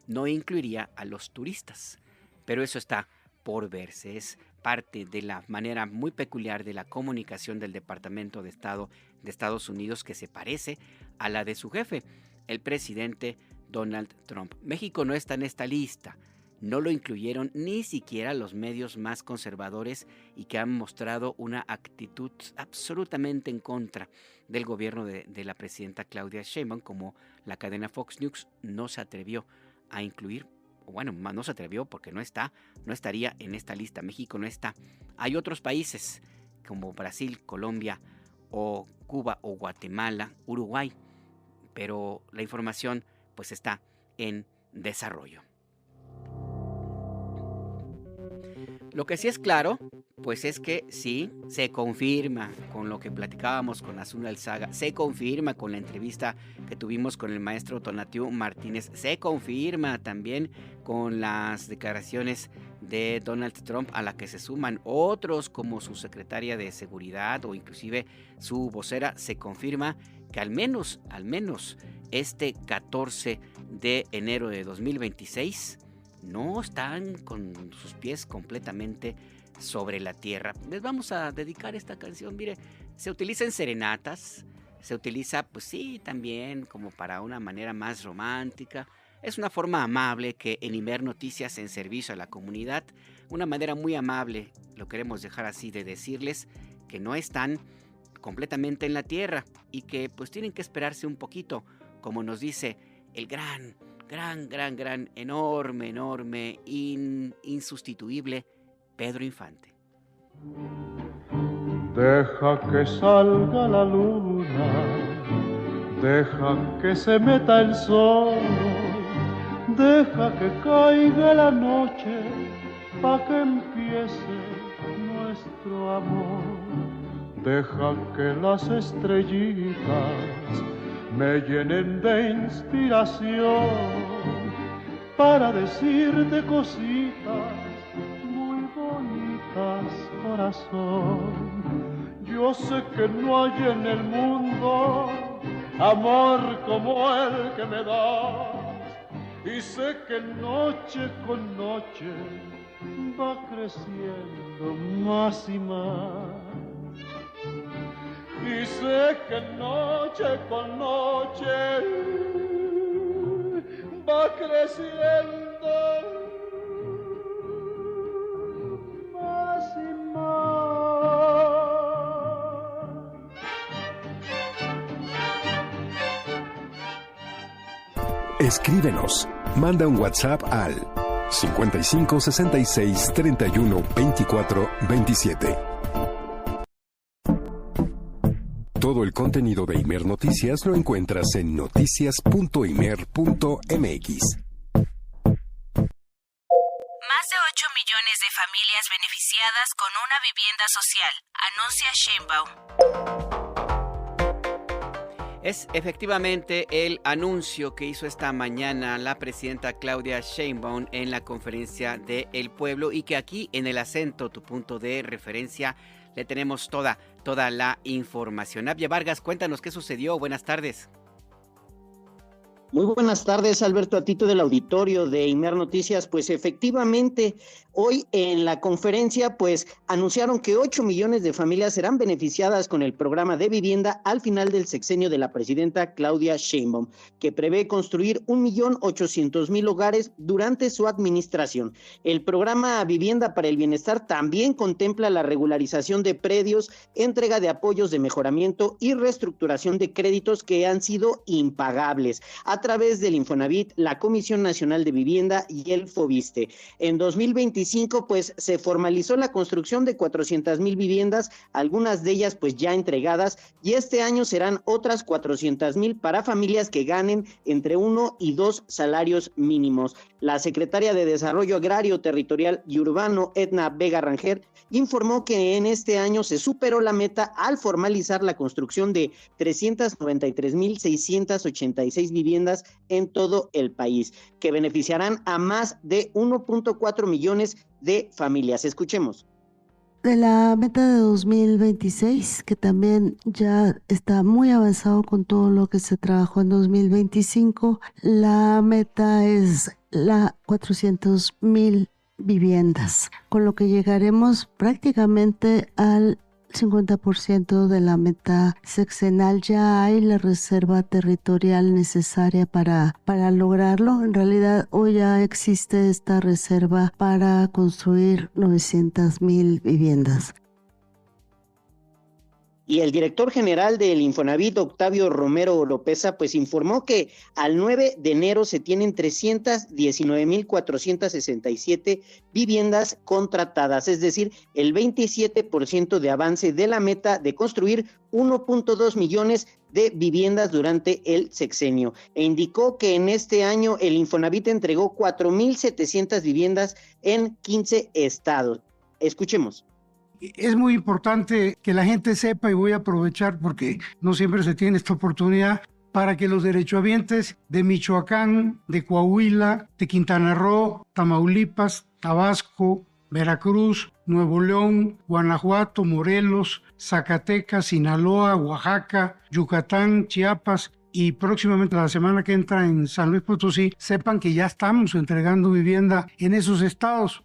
no incluiría a los turistas, pero eso está por verse. Es parte de la manera muy peculiar de la comunicación del Departamento de Estado de Estados Unidos, que se parece a la de su jefe, el presidente Donald Trump. México no está en esta lista. No lo incluyeron ni siquiera los medios más conservadores y que han mostrado una actitud absolutamente en contra del gobierno de la presidenta Claudia Sheinbaum, como la cadena Fox News no se atrevió a incluir, o bueno, no se atrevió porque no estaría en esta lista. México no está. Hay otros países como Brasil, Colombia o Cuba o Guatemala, Uruguay, pero la información pues está en desarrollo. Lo que sí es claro, pues es que sí, se confirma con lo que platicábamos con Azul Alzaga, se confirma con la entrevista que tuvimos con el maestro Tonatiuh Martínez, se confirma también con las declaraciones de Donald Trump, a la que se suman otros como su secretaria de Seguridad o inclusive su vocera. Se confirma que al menos este 14 de enero de 2026 no están con sus pies completamente sobre la tierra. Les vamos a dedicar esta canción. Mire, se utiliza en serenatas, se utiliza, pues sí, también como para una manera más romántica. Es una forma amable que en Imer Noticias, en servicio a la comunidad, una manera muy amable, lo queremos dejar así, de decirles que no están completamente en la tierra y que pues tienen que esperarse un poquito, como nos dice el gran, enorme, insustituible Pedro Infante. Deja que salga la luna, deja que se meta el sol, deja que caiga la noche, pa' que empiece nuestro amor. Deja que las estrellitas me llenen de inspiración para decirte cositas muy bonitas, corazón. Yo sé que no hay en el mundo amor como el que me das, y sé que noche con noche va creciendo más y más. Y sé que noche con noche va creciendo más y más. Escríbenos, manda un WhatsApp al 55 66 31 24 27. Todo el contenido de Imer Noticias lo encuentras en noticias.imer.mx. Más de 8 millones de familias beneficiadas con una vivienda social, anuncia Sheinbaum. Es efectivamente el anuncio que hizo esta mañana la presidenta Claudia Sheinbaum en la conferencia de El Pueblo, y que aquí en El Acento, tu punto de referencia, le tenemos toda la información. Abya Vargas, cuéntanos qué sucedió. Buenas tardes. Muy buenas tardes, Alberto, a ti del auditorio de Imer Noticias. Pues efectivamente, hoy en la conferencia, pues anunciaron que 8 millones de familias serán beneficiadas con el programa de vivienda al final del sexenio de la presidenta Claudia Sheinbaum, que prevé construir 1.800.000 hogares durante su administración. El programa Vivienda para el Bienestar también contempla la regularización de predios, entrega de apoyos de mejoramiento y reestructuración de créditos que han sido impagables a través del Infonavit, la Comisión Nacional de Vivienda y el Fobiste. En 2025, pues se formalizó la construcción de 400,000 viviendas, algunas de ellas pues ya entregadas, y este año serán otras 400,000 para familias que ganen entre 1 y 2 salarios mínimos. La secretaria de Desarrollo Agrario, Territorial y Urbano, Edna Vega Rangel, informó que en este año se superó la meta al formalizar la construcción de 393,686 viviendas en todo el país, que beneficiarán a más de 1.4 millones de familias. Escuchemos. De la meta de 2026, que también ya está muy avanzado con todo lo que se trabajó en 2025, la meta es la 400,000 viviendas, con lo que llegaremos prácticamente al 50% de la meta sexenal. Ya hay la reserva territorial necesaria para lograrlo. En realidad hoy ya existe esta reserva para construir 900,000 viviendas. Y el director general del Infonavit, Octavio Romero Oropesa, pues informó que al 9 de enero se tienen 319,467 viviendas contratadas, es decir, el 27% de avance de la meta de construir 1.2 millones de viviendas durante el sexenio. E indicó que en este año el Infonavit entregó 4,700 viviendas en 15 estados. Escuchemos. Es muy importante que la gente sepa, y voy a aprovechar porque no siempre se tiene esta oportunidad, para que los derechohabientes de Michoacán, de Coahuila, de Quintana Roo, Tamaulipas, Tabasco, Veracruz, Nuevo León, Guanajuato, Morelos, Zacatecas, Sinaloa, Oaxaca, Yucatán, Chiapas y próximamente la semana que entra en San Luis Potosí, sepan que ya estamos entregando vivienda en esos estados.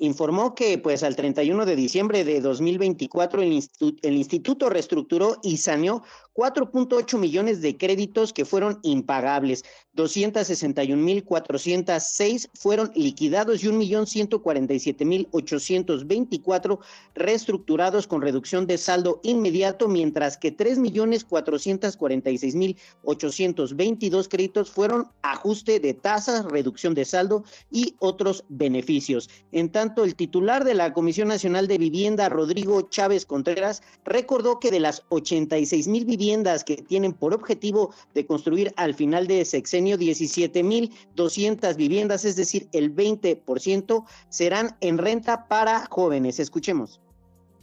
Informó que pues al 31 de diciembre de 2024 el instituto reestructuró y saneó 4.8 millones de créditos que fueron impagables, 261,406 fueron liquidados y 1,147,824 reestructurados con reducción de saldo inmediato, mientras que 3,446,822 créditos fueron ajuste de tasas, reducción de saldo y otros beneficios. En tanto, el titular de la Comisión Nacional de Vivienda, Rodrigo Chávez Contreras, recordó que de las 86,000 viviendas que tienen por objetivo de construir al final de sexenio, 17,200 viviendas, es decir, el 20%, serán en renta para jóvenes. Escuchemos.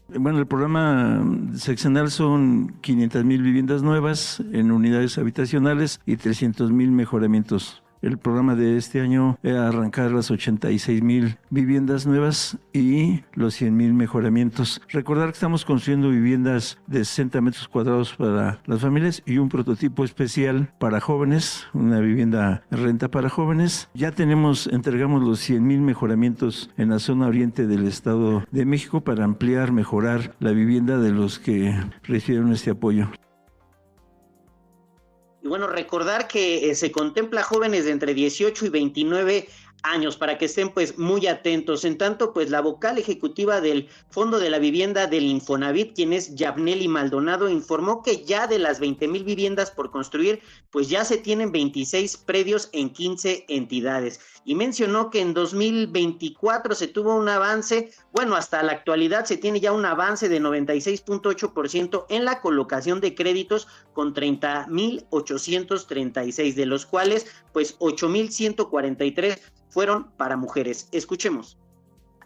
Bueno, el programa sexenal son 500,000 viviendas nuevas en unidades habitacionales y 300,000 mejoramientos. El programa de este año es arrancar las 86,000 viviendas nuevas y los 100,000 mejoramientos. Recordar que estamos construyendo viviendas de 60 metros cuadrados para las familias y un prototipo especial para jóvenes, una vivienda renta para jóvenes. Ya entregamos los 100,000 mejoramientos en la zona oriente del Estado de México para ampliar, mejorar la vivienda de los que recibieron este apoyo. Y bueno, recordar que se contempla jóvenes de entre 18 y 29 años, para que estén pues muy atentos. En tanto, pues la vocal ejecutiva del Fondo de la Vivienda del Infonavit, quien es Yabneli Maldonado, informó que ya de las 20,000 viviendas por construir, pues ya se tienen 26 predios en 15 entidades. Y mencionó que en 2024 se tuvo un avance, bueno, hasta la actualidad se tiene ya un avance de 96.8% en la colocación de créditos con 30,836, de los cuales pues 8,143 fueron para mujeres. Escuchemos.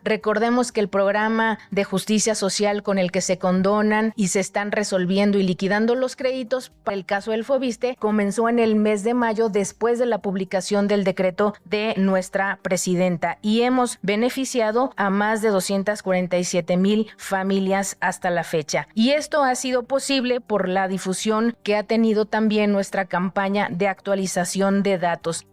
Recordemos que el programa de justicia social con el que se condonan y se están resolviendo y liquidando los créditos para el caso del Fobiste comenzó en el mes de mayo después de la publicación del decreto de nuestra presidenta y hemos beneficiado a más de 247,000 familias hasta la fecha. Y esto ha sido posible por la difusión que ha tenido también nuestra campaña de actualización de datos.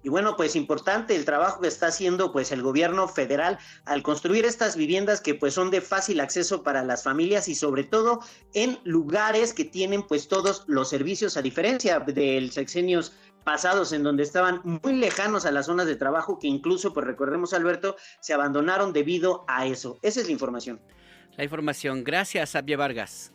Y bueno, pues importante el trabajo que está haciendo pues el gobierno federal al construir estas viviendas que pues son de fácil acceso para las familias y sobre todo en lugares que tienen pues todos los servicios, a diferencia del sexenios pasados en donde estaban muy lejanos a las zonas de trabajo que incluso, pues recordemos, Alberto, se abandonaron debido a eso. Esa es la información. La información. Gracias, Abia Vargas.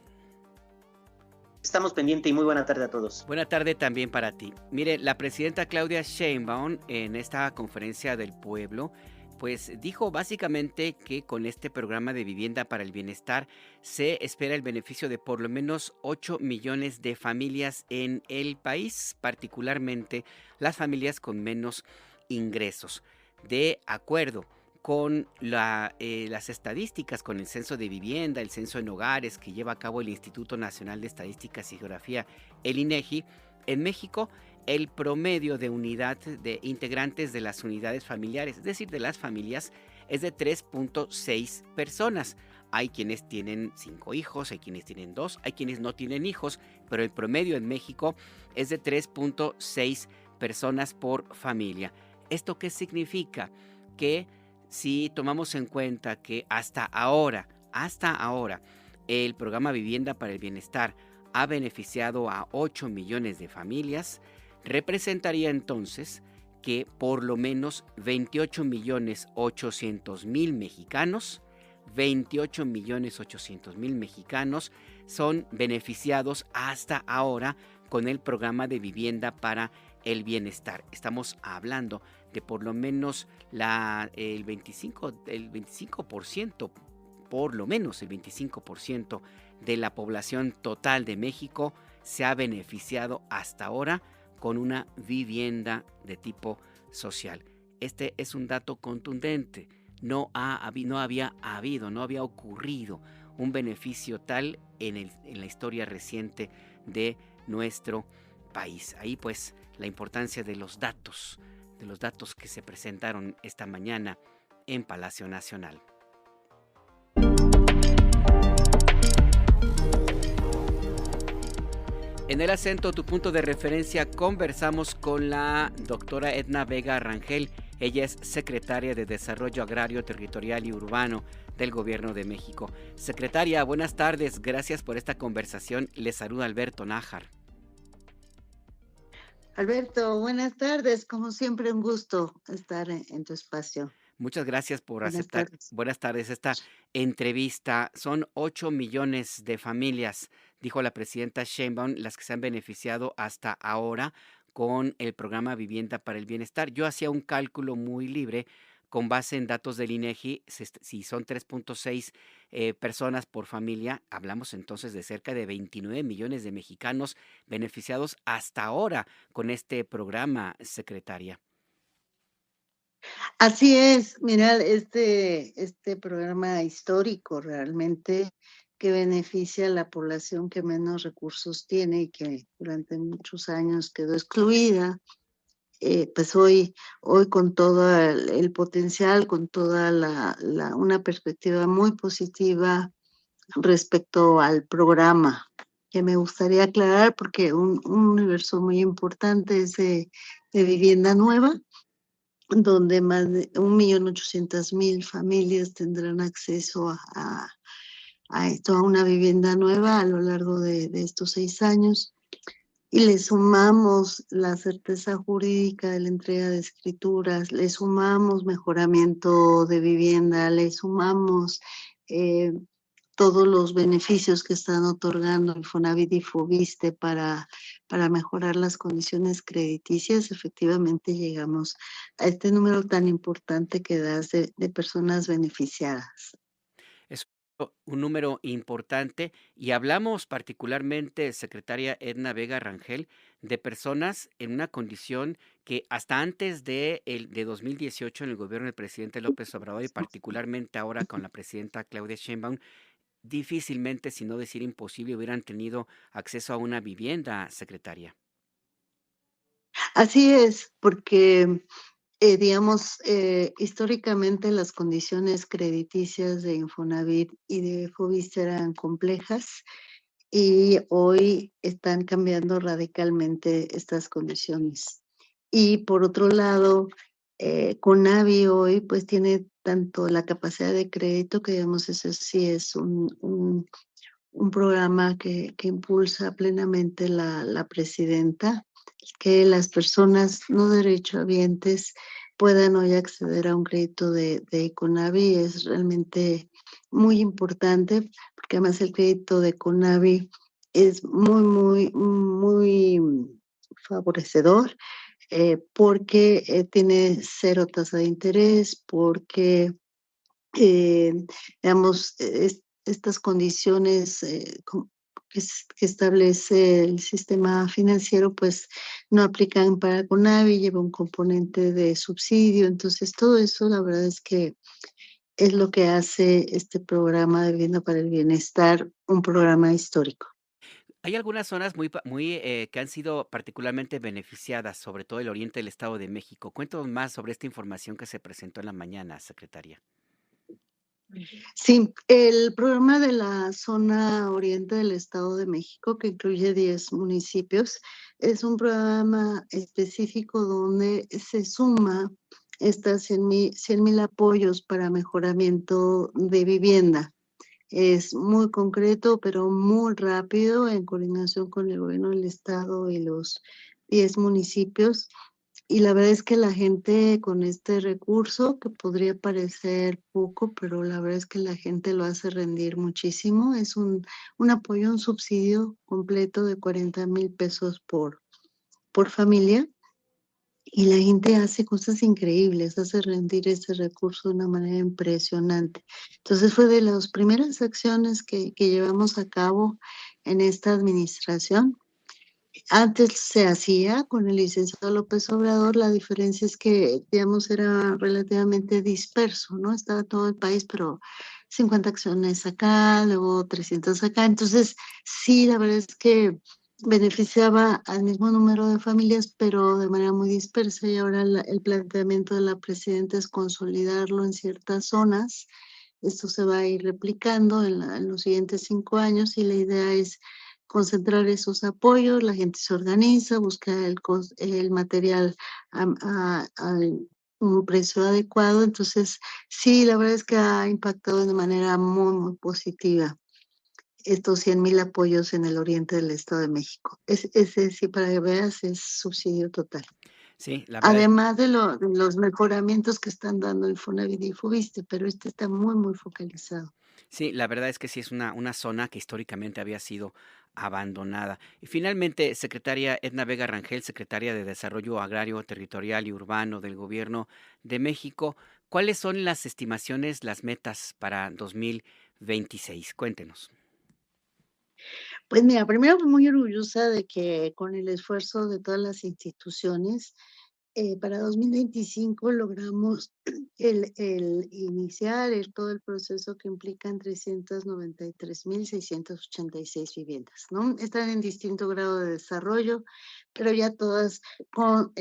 Estamos pendientes y muy buena tarde a todos. Buena tarde también para ti. Mire, la presidenta Claudia Sheinbaum en esta conferencia del pueblo, pues dijo básicamente que con este programa de vivienda para el bienestar se espera el beneficio de por lo menos 8 millones de familias en el país, particularmente las familias con menos ingresos. De acuerdo con las estadísticas, con el censo de vivienda, el censo en hogares que lleva a cabo el Instituto Nacional de Estadísticas y Geografía, el INEGI, en México el promedio de unidad de integrantes de las unidades familiares, es decir, de las familias, es de 3.6 personas. Hay quienes tienen 5 hijos, hay quienes tienen 2, hay quienes no tienen hijos, pero el promedio en México es de 3.6 personas por familia. ¿Esto qué significa? Que si tomamos en cuenta que hasta ahora, el programa Vivienda para el Bienestar ha beneficiado a 8 millones de familias, representaría entonces que por lo menos 28,800,000 mexicanos, 28,800,000 mexicanos son beneficiados hasta ahora con el programa de Vivienda para el Bienestar. Estamos hablando de por lo menos el 25%, por lo menos el 25% de la población total de México se ha beneficiado hasta ahora con una vivienda de tipo social. Este es un dato contundente. No había ocurrido un beneficio tal en la historia reciente de nuestro país. Ahí pues la importancia de los datos que se presentaron esta mañana en Palacio Nacional. En el acento, tu punto de referencia, conversamos con la doctora Edna Vega Rangel. Ella es secretaria de Desarrollo Agrario, Territorial y Urbano del Gobierno de México. Secretaria, buenas tardes. Gracias por esta conversación. Le saluda Alberto Nájar. Alberto, buenas tardes. Como siempre, un gusto estar en tu espacio. Muchas gracias por aceptar. Buenas tardes. Esta entrevista. Son 8 millones de familias, dijo la presidenta Sheinbaum, las que se han beneficiado hasta ahora con el programa Vivienda para el Bienestar. Yo hacía un cálculo muy libre con base en datos del INEGI. Si son 3.6 personas por familia, hablamos entonces de cerca de 29 millones de mexicanos beneficiados hasta ahora con este programa, secretaria. Así es, mira, este programa histórico realmente que beneficia a la población que menos recursos tiene y que durante muchos años quedó excluida, pues hoy con todo el potencial, con toda una perspectiva muy positiva respecto al programa, que me gustaría aclarar porque un universo muy importante es de vivienda nueva, donde más de 1,800,000 familias tendrán acceso a toda una vivienda nueva a lo largo de estos 6 años. Y le sumamos la certeza jurídica de la entrega de escrituras, le sumamos mejoramiento de vivienda, le sumamos todos los beneficios que están otorgando el Fonavit y Fobiste para mejorar las condiciones crediticias. Efectivamente llegamos a este número tan importante que das de personas beneficiadas. un número importante y hablamos particularmente, secretaria Edna Vega Rangel, de personas en una condición que hasta antes de 2018 en el gobierno del presidente López Obrador y particularmente ahora con la presidenta Claudia Sheinbaum, difícilmente, si no decir imposible, hubieran tenido acceso a una vivienda, secretaria. Así es, porque digamos, históricamente las condiciones crediticias de Infonavit y de Fobiste eran complejas y hoy están cambiando radicalmente estas condiciones. Y por otro lado, Conavi hoy pues tiene tanto la capacidad de crédito, que digamos eso sí es un programa que impulsa plenamente la presidenta, que las personas no derechohabientes puedan hoy acceder a un crédito de Conavi. Es realmente muy importante, porque además el crédito de Conavi es muy favorecedor, porque tiene 0 tasa de interés, porque digamos, estas condiciones que establece el sistema financiero, pues no aplican para Conavi, lleva un componente de subsidio. Entonces, todo eso, la verdad es que es lo que hace este programa de Vivienda para el Bienestar un programa histórico. Hay algunas zonas que han sido particularmente beneficiadas, sobre todo el oriente del Estado de México. Cuéntanos más sobre esta información que se presentó en la mañana, secretaria. Sí, el programa de la zona oriente del Estado de México, que incluye 10 municipios, es un programa específico donde se suma estas 100,000 apoyos para mejoramiento de vivienda. Es muy concreto, pero muy rápido, en coordinación con el gobierno del Estado y los 10 municipios. Y la verdad es que la gente con este recurso, que podría parecer poco, pero la verdad es que la gente lo hace rendir muchísimo. Es un apoyo, un subsidio completo de 40,000 pesos por familia. Y la gente hace cosas increíbles, hace rendir ese recurso de una manera impresionante. Entonces fue de las primeras acciones que llevamos a cabo en esta administración. Antes se hacía con el licenciado López Obrador, la diferencia es que, digamos, era relativamente disperso, ¿no? Estaba todo el país, pero 50 acciones acá, luego 300 acá. Entonces, sí, la verdad es que beneficiaba al mismo número de familias, pero de manera muy dispersa, y ahora el planteamiento de la presidenta es consolidarlo en ciertas zonas. Esto se va a ir replicando en los siguientes 5 años, y la idea es concentrar esos apoyos. La gente se organiza, busca el material a un precio adecuado. Entonces, sí, la verdad es que ha impactado de manera muy positiva estos 100,000 apoyos en el oriente del Estado de México. Ese sí, para que veas, es subsidio total. Sí, la verdad. Además de los mejoramientos que están dando Infonavit y Fobiste, pero este está muy focalizado. Sí, la verdad es que sí es una zona que históricamente había sido abandonada. Y finalmente, secretaria Edna Vega Rangel, secretaria de Desarrollo Agrario, Territorial y Urbano del Gobierno de México, ¿cuáles son las estimaciones, las metas para 2026? Cuéntenos. Pues mira, primero muy orgullosa de que con el esfuerzo de todas las instituciones, para 2025 logramos el iniciar todo el proceso que implican 393,686 viviendas, ¿no? Están en distinto grado de desarrollo, pero ya todas con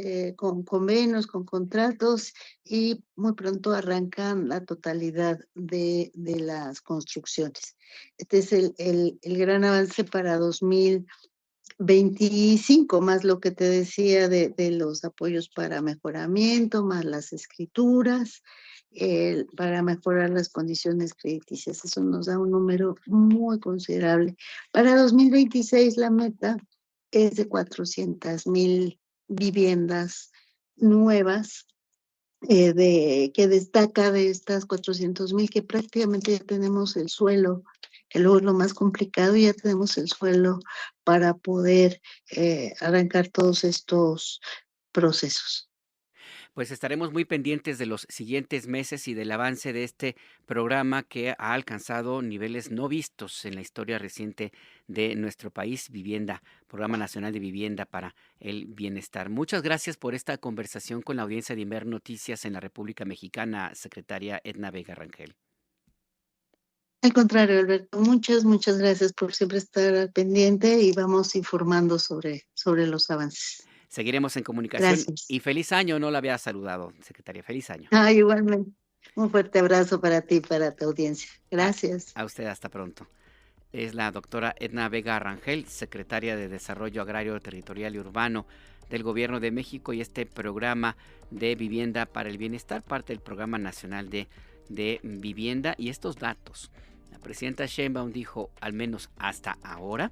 convenios, con contratos, y muy pronto arrancan la totalidad de las construcciones. Este es el gran avance para 2025, más lo que te decía de los apoyos para mejoramiento, más las escrituras, para mejorar las condiciones crediticias. Eso nos da un número muy considerable. Para 2026 la meta es de 400,000 viviendas nuevas, que destaca de estas 400,000 que prácticamente ya tenemos el suelo, que luego es lo más complicado, ya tenemos el suelo para poder arrancar todos estos procesos. Pues estaremos muy pendientes de los siguientes meses y del avance de este programa que ha alcanzado niveles no vistos en la historia reciente de nuestro país, Programa Nacional de Vivienda para el Bienestar. Muchas gracias por esta conversación con la audiencia de Imer Noticias en la República Mexicana, secretaria Edna Vega Rangel. Al contrario, Alberto, muchas gracias por siempre estar al pendiente y vamos informando sobre los avances. Seguiremos en comunicación. Gracias. Y feliz año, no la había saludado, secretaria. Feliz año. Igualmente. Un fuerte abrazo para ti y para tu audiencia. Gracias. A usted, hasta pronto. Es la doctora Edna Vega Rangel, secretaria de Desarrollo Agrario, Territorial y Urbano del Gobierno de México, y este programa de Vivienda para el Bienestar, parte del Programa Nacional de Vivienda. Y estos datos, la presidenta Sheinbaum dijo, al menos hasta ahora,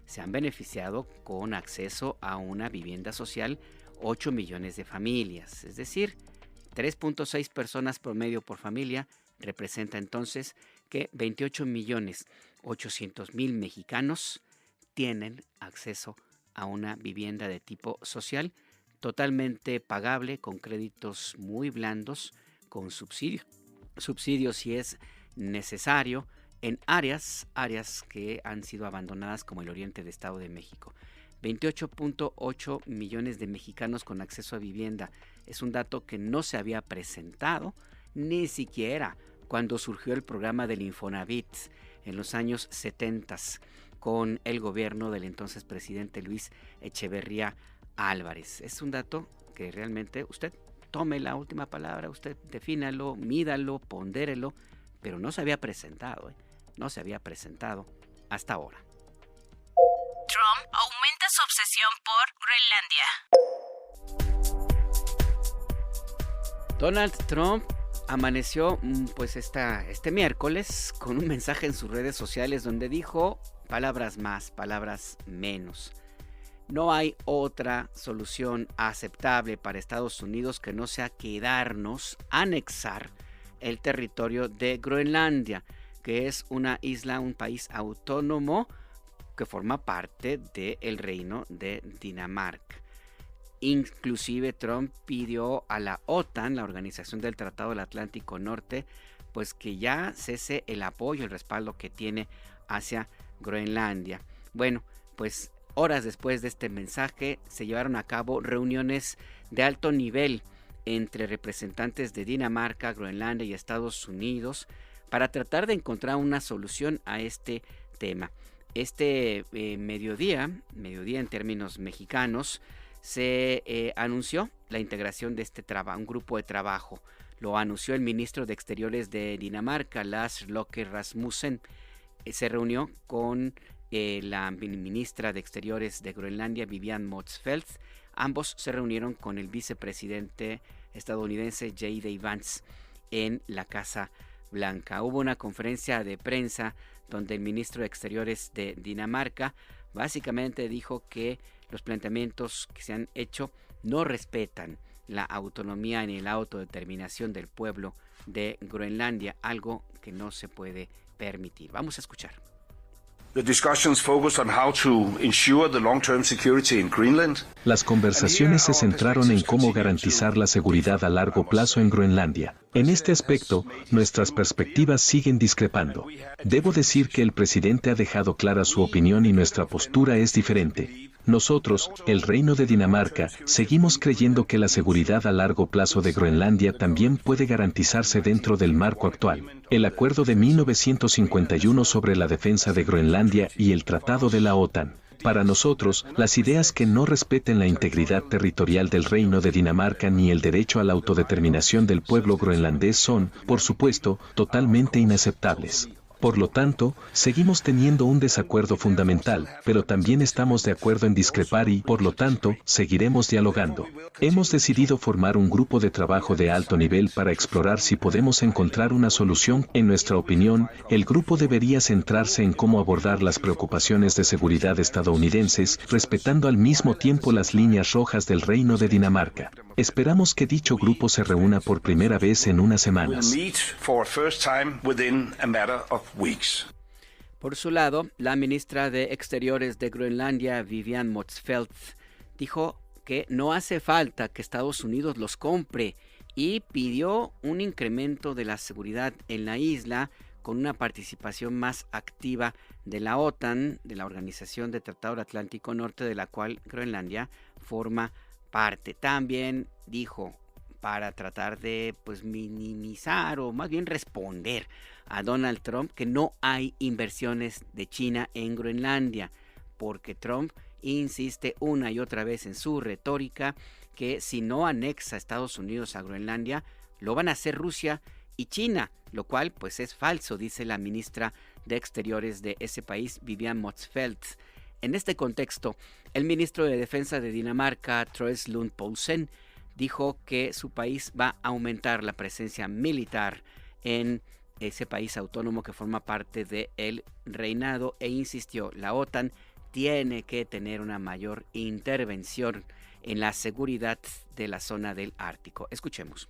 se han beneficiado con acceso a una vivienda social 8 millones de familias, es decir, 3.6 personas promedio por familia. Representa entonces que 28.800.000 mexicanos tienen acceso a una vivienda de tipo social, totalmente pagable, con créditos muy blandos, con subsidios si es necesario, en áreas que han sido abandonadas como el oriente del Estado de México. 28.8 millones de mexicanos con acceso a vivienda. Es un dato que no se había presentado ni siquiera cuando surgió el programa del Infonavit en los años 70 con el gobierno del entonces presidente Luis Echeverría Álvarez. Es un dato que realmente usted tome la última palabra, usted defínalo, mídalo, pondérelo, pero no se había presentado, no se había presentado hasta ahora. Trump aumenta su obsesión por Groenlandia. Donald Trump amaneció pues este miércoles con un mensaje en sus redes sociales donde dijo palabras más, palabras menos. No hay otra solución aceptable para Estados Unidos que no sea quedarnos, anexar el territorio de Groenlandia, que es una isla, un país autónomo que forma parte del reino de Dinamarca. Inclusive Trump pidió a la OTAN, la Organización del Tratado del Atlántico Norte, pues que ya cese el apoyo, el respaldo que tiene hacia Groenlandia. Bueno, pues horas después de este mensaje se llevaron a cabo reuniones de alto nivel entre representantes de Dinamarca, Groenlandia y Estados Unidos para tratar de encontrar una solución a este tema. Este mediodía en términos mexicanos, se anunció la integración de un grupo de trabajo. Lo anunció el ministro de Exteriores de Dinamarca, Lars Løkke Rasmussen. Se reunió con la ministra de Exteriores de Groenlandia, Vivian Motzfeldt. Ambos se reunieron con el vicepresidente estadounidense J.D. Vance en la Casa Blanca. Hubo una conferencia de prensa donde el ministro de Exteriores de Dinamarca básicamente dijo que los planteamientos que se han hecho no respetan la autonomía ni la autodeterminación del pueblo de Groenlandia, algo que no se puede permitir. Vamos a escuchar. Las conversaciones se centraron en cómo garantizar la seguridad a largo plazo en Groenlandia. En este aspecto, nuestras perspectivas siguen discrepando. Debo decir que el presidente ha dejado clara su opinión y nuestra postura es diferente. Nosotros, el Reino de Dinamarca, seguimos creyendo que la seguridad a largo plazo de Groenlandia también puede garantizarse dentro del marco actual. El Acuerdo de 1951 sobre la defensa de Groenlandia y el Tratado de la OTAN. Para nosotros, las ideas que no respeten la integridad territorial del Reino de Dinamarca ni el derecho a la autodeterminación del pueblo groenlandés son, por supuesto, totalmente inaceptables. Por lo tanto, seguimos teniendo un desacuerdo fundamental, pero también estamos de acuerdo en discrepar y, por lo tanto, seguiremos dialogando. Hemos decidido formar un grupo de trabajo de alto nivel para explorar si podemos encontrar una solución. En nuestra opinión, el grupo debería centrarse en cómo abordar las preocupaciones de seguridad estadounidenses, respetando al mismo tiempo las líneas rojas del Reino de Dinamarca. Esperamos que dicho grupo se reúna por primera vez en unas semanas. Por su lado, la ministra de Exteriores de Groenlandia, Vivian Motzfeldt, dijo que no hace falta que Estados Unidos los compre y pidió un incremento de la seguridad en la isla con una participación más activa de la OTAN, de la Organización de Tratado del Atlántico Norte, de la cual Groenlandia forma parte. También dijo, para tratar de minimizar o más bien responder a Donald Trump, que no hay inversiones de China en Groenlandia, porque Trump insiste una y otra vez en su retórica que si no anexa Estados Unidos a Groenlandia, lo van a hacer Rusia y China, lo cual pues es falso, dice la ministra de Exteriores de ese país, Vivian Motzfeldt. En este contexto, el ministro de Defensa de Dinamarca, Troels Lund Poulsen, dijo que su país va a aumentar la presencia militar en ese país autónomo que forma parte del reinado e insistió, la OTAN tiene que tener una mayor intervención en la seguridad de la zona del Ártico. Escuchemos.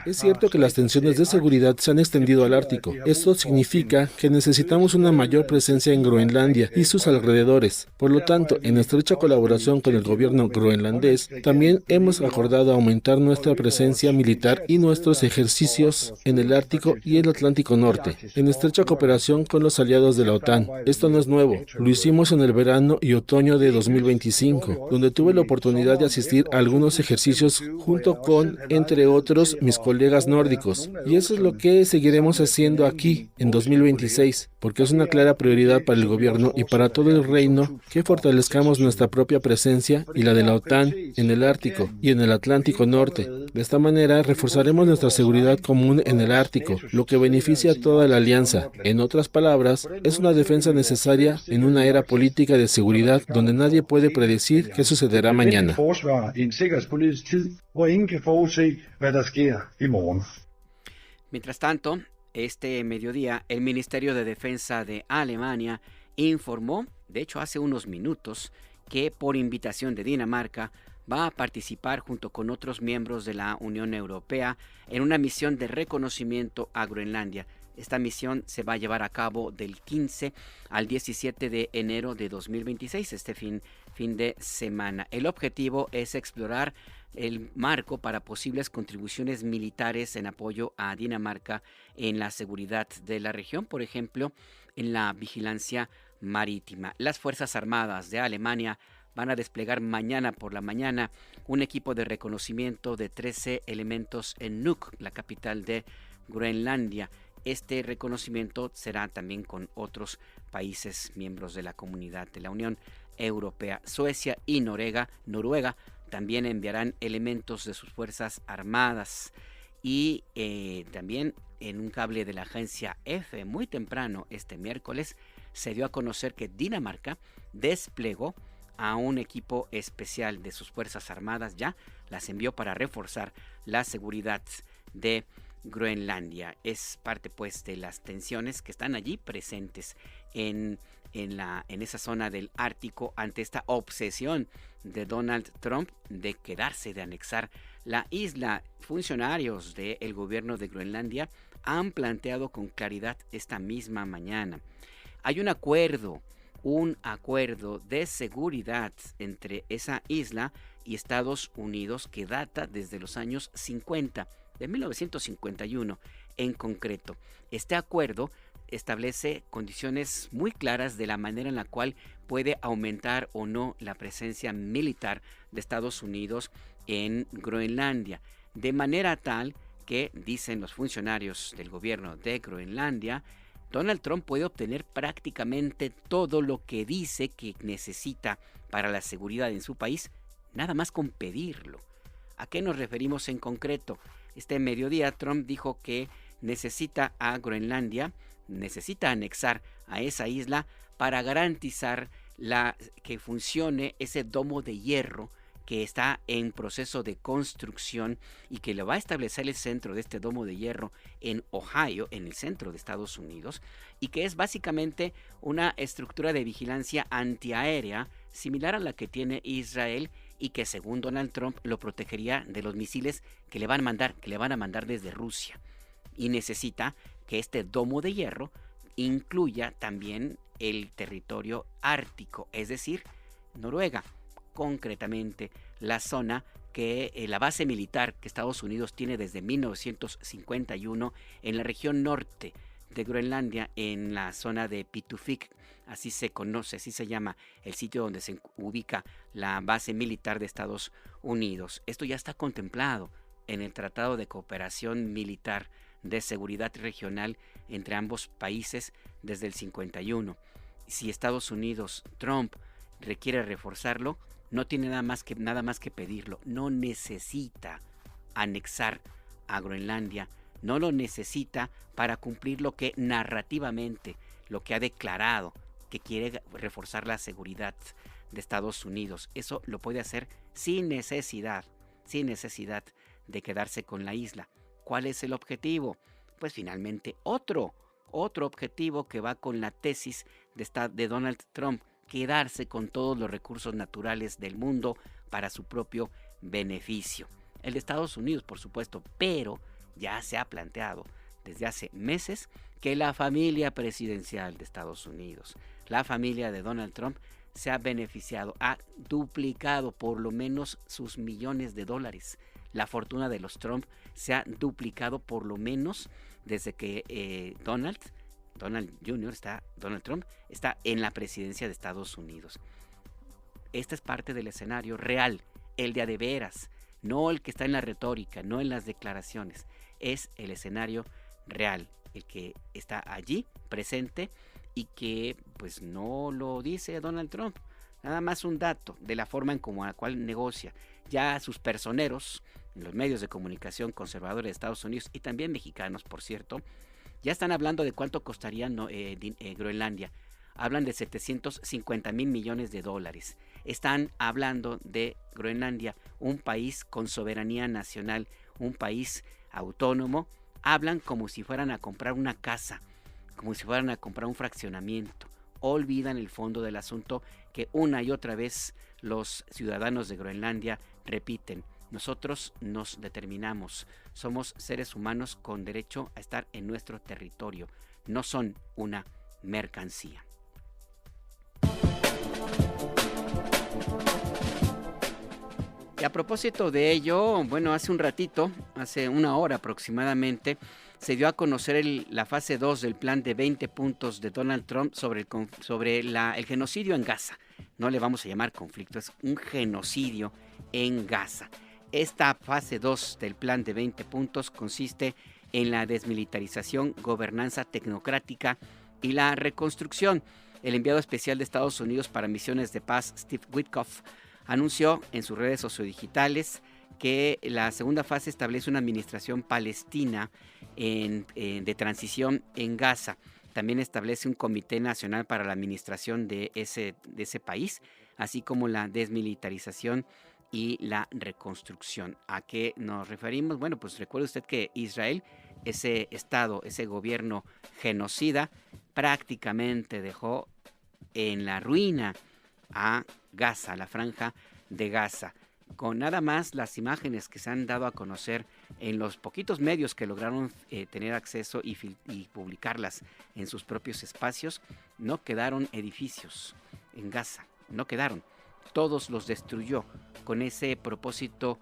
Es cierto que las tensiones de seguridad se han extendido al Ártico. Esto significa que necesitamos una mayor presencia en Groenlandia y sus alrededores. Por lo tanto, en estrecha colaboración con el gobierno groenlandés, también hemos acordado aumentar nuestra presencia militar y nuestros ejercicios en el Ártico y el Atlántico Norte, en estrecha cooperación con los aliados de la OTAN. Esto no es nuevo. Lo hicimos en el verano y otoño de 2025, donde tuve la oportunidad de asistir a algunos ejercicios junto con, entre otros, mis colegas nórdicos. Y eso es lo que seguiremos haciendo aquí en 2026, porque es una clara prioridad para el gobierno y para todo el reino que fortalezcamos nuestra propia presencia y la de la OTAN en el Ártico y en el Atlántico Norte. De esta manera, reforzaremos nuestra seguridad común en el Ártico, lo que beneficia a toda la alianza. En otras palabras, es una defensa necesaria en una era política de seguridad donde nadie puede predecir qué sucederá mañana. Mientras tanto, este mediodía, el Ministerio de Defensa de Alemania informó, de hecho hace unos minutos, que por invitación de Dinamarca va a participar junto con otros miembros de la Unión Europea en una misión de reconocimiento a Groenlandia. Esta misión se va a llevar a cabo del 15 al 17 de enero de 2026, este fin de semana. El objetivo es explorar el marco para posibles contribuciones militares en apoyo a Dinamarca en la seguridad de la región, por ejemplo, en la vigilancia marítima. Las Fuerzas Armadas de Alemania van a desplegar mañana por la mañana un equipo de reconocimiento de 13 elementos en Nuuk, la capital de Groenlandia. Este reconocimiento será también con otros países miembros de la comunidad de la Unión Europea. Suecia y Noruega también enviarán elementos de sus fuerzas armadas. Y también en un cable de la agencia EFE muy temprano este miércoles se dio a conocer que Dinamarca desplegó a un equipo especial de sus fuerzas armadas, ya las envió para reforzar la seguridad de Groenlandia. Es parte pues de las tensiones que están allí presentes en esa zona del Ártico ante esta obsesión de Donald Trump de quedarse, de anexar la isla. Funcionarios del gobierno de Groenlandia han planteado con claridad esta misma mañana. Hay un acuerdo de seguridad entre esa isla y Estados Unidos que data desde los años 50, de 1951 en concreto. Este acuerdo establece condiciones muy claras de la manera en la cual puede aumentar o no la presencia militar de Estados Unidos en Groenlandia, de manera tal que, dicen los funcionarios del gobierno de Groenlandia, Donald Trump puede obtener prácticamente todo lo que dice que necesita para la seguridad en su país, nada más con pedirlo. ¿A qué nos referimos en concreto? Este mediodía Trump dijo que necesita a Groenlandia, necesita anexar a esa isla para garantizar que funcione ese domo de hierro que está en proceso de construcción y que le va a establecer el centro de este domo de hierro en Ohio, en el centro de Estados Unidos, y que es básicamente una estructura de vigilancia antiaérea similar a la que tiene Israel y que según Donald Trump lo protegería de los misiles que le van a mandar desde Rusia. Y necesita que este domo de hierro incluya también el territorio ártico, es decir, Noruega, concretamente la zona que la base militar que Estados Unidos tiene desde 1951 en la región norte de Groenlandia, en la zona de Pitufik, así se conoce, así se llama el sitio donde se ubica la base militar de Estados Unidos. Esto ya está contemplado en el Tratado de Cooperación Militar de Seguridad Regional entre ambos países desde el 51. Si Estados Unidos, Trump, requiere reforzarlo, no tiene nada más que pedirlo. No necesita anexar a Groenlandia, no lo necesita para cumplir lo que narrativamente, lo que ha declarado, que quiere reforzar la seguridad de Estados Unidos. Eso lo puede hacer sin necesidad de quedarse con la isla. ¿Cuál es el objetivo? Pues finalmente otro objetivo que va con la tesis de Donald Trump: quedarse con todos los recursos naturales del mundo para su propio beneficio. El de Estados Unidos, por supuesto, pero ya se ha planteado desde hace meses que la familia presidencial de Estados Unidos, la familia de Donald Trump, se ha beneficiado, ha duplicado por lo menos sus millones de dólares. La fortuna de los Trump se ha duplicado por lo menos desde que Donald Trump está en la presidencia de Estados Unidos. Esta es parte del escenario real, el de a de veras, no el que está en la retórica, no en las declaraciones. Es el escenario real, el que está allí presente y que pues no lo dice Donald Trump. Nada más un dato de la forma en como la cual negocia. Ya sus personeros en los medios de comunicación conservadores de Estados Unidos y también mexicanos, por cierto, ya están hablando de cuánto costaría Groenlandia. Hablan de 750,000 millones de dólares. Están hablando de Groenlandia, un país con soberanía nacional, un país autónomo. Hablan como si fueran a comprar una casa, como si fueran a comprar un fraccionamiento. Olvidan el fondo del asunto que una y otra vez los ciudadanos de Groenlandia repiten. Nosotros nos determinamos, somos seres humanos con derecho a estar en nuestro territorio, no son una mercancía. Y a propósito de ello, bueno, hace un ratito, hace una hora aproximadamente, se dio a conocer la fase 2 del plan de 20 puntos de Donald Trump sobre el genocidio en Gaza. No le vamos a llamar conflicto, es un genocidio en Gaza. Esta fase 2 del plan de 20 puntos consiste en la desmilitarización, gobernanza tecnocrática y la reconstrucción. El enviado especial de Estados Unidos para misiones de paz, Steve Witkoff, anunció en sus redes sociodigitales que la segunda fase establece una administración palestina de transición en Gaza. También establece un comité nacional para la administración de ese país, así como la desmilitarización y la reconstrucción. ¿A qué nos referimos? Bueno, pues recuerde usted que Israel, ese estado, ese gobierno genocida, prácticamente dejó en la ruina a Gaza, la franja de Gaza. Con nada más las imágenes que se han dado a conocer en los poquitos medios que lograron tener acceso y publicarlas en sus propios espacios, no quedaron edificios en Gaza, no quedaron. Todos los destruyó con ese propósito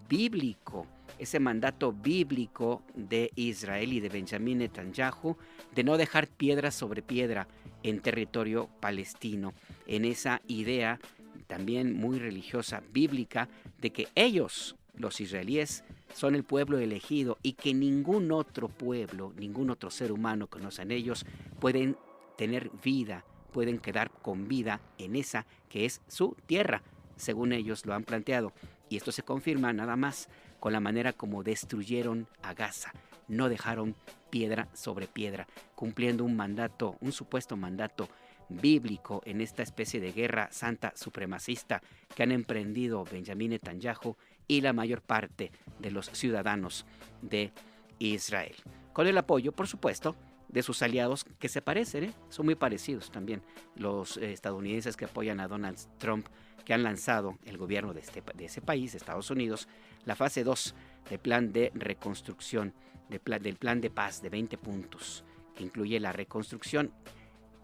bíblico, ese mandato bíblico de Israel y de Benjamín Netanyahu de no dejar piedra sobre piedra en territorio palestino, en esa idea también muy religiosa, bíblica, de que ellos, los israelíes, son el pueblo elegido y que ningún otro pueblo, ningún otro ser humano que no sean ellos, pueden tener vida, pueden quedar con vida en esa que es su tierra, según ellos lo han planteado. Y esto se confirma nada más con la manera como destruyeron a Gaza. No dejaron piedra sobre piedra, cumpliendo un mandato, un supuesto mandato bíblico en esta especie de guerra santa supremacista que han emprendido Benjamín Netanyahu y la mayor parte de los ciudadanos de Israel. Con el apoyo, por supuesto, de sus aliados que se parecen, son muy parecidos también, los estadounidenses que apoyan a Donald Trump, que han lanzado el gobierno de ese país, Estados Unidos, la fase 2 del plan de reconstrucción, del plan de paz de 20 puntos, que incluye la reconstrucción.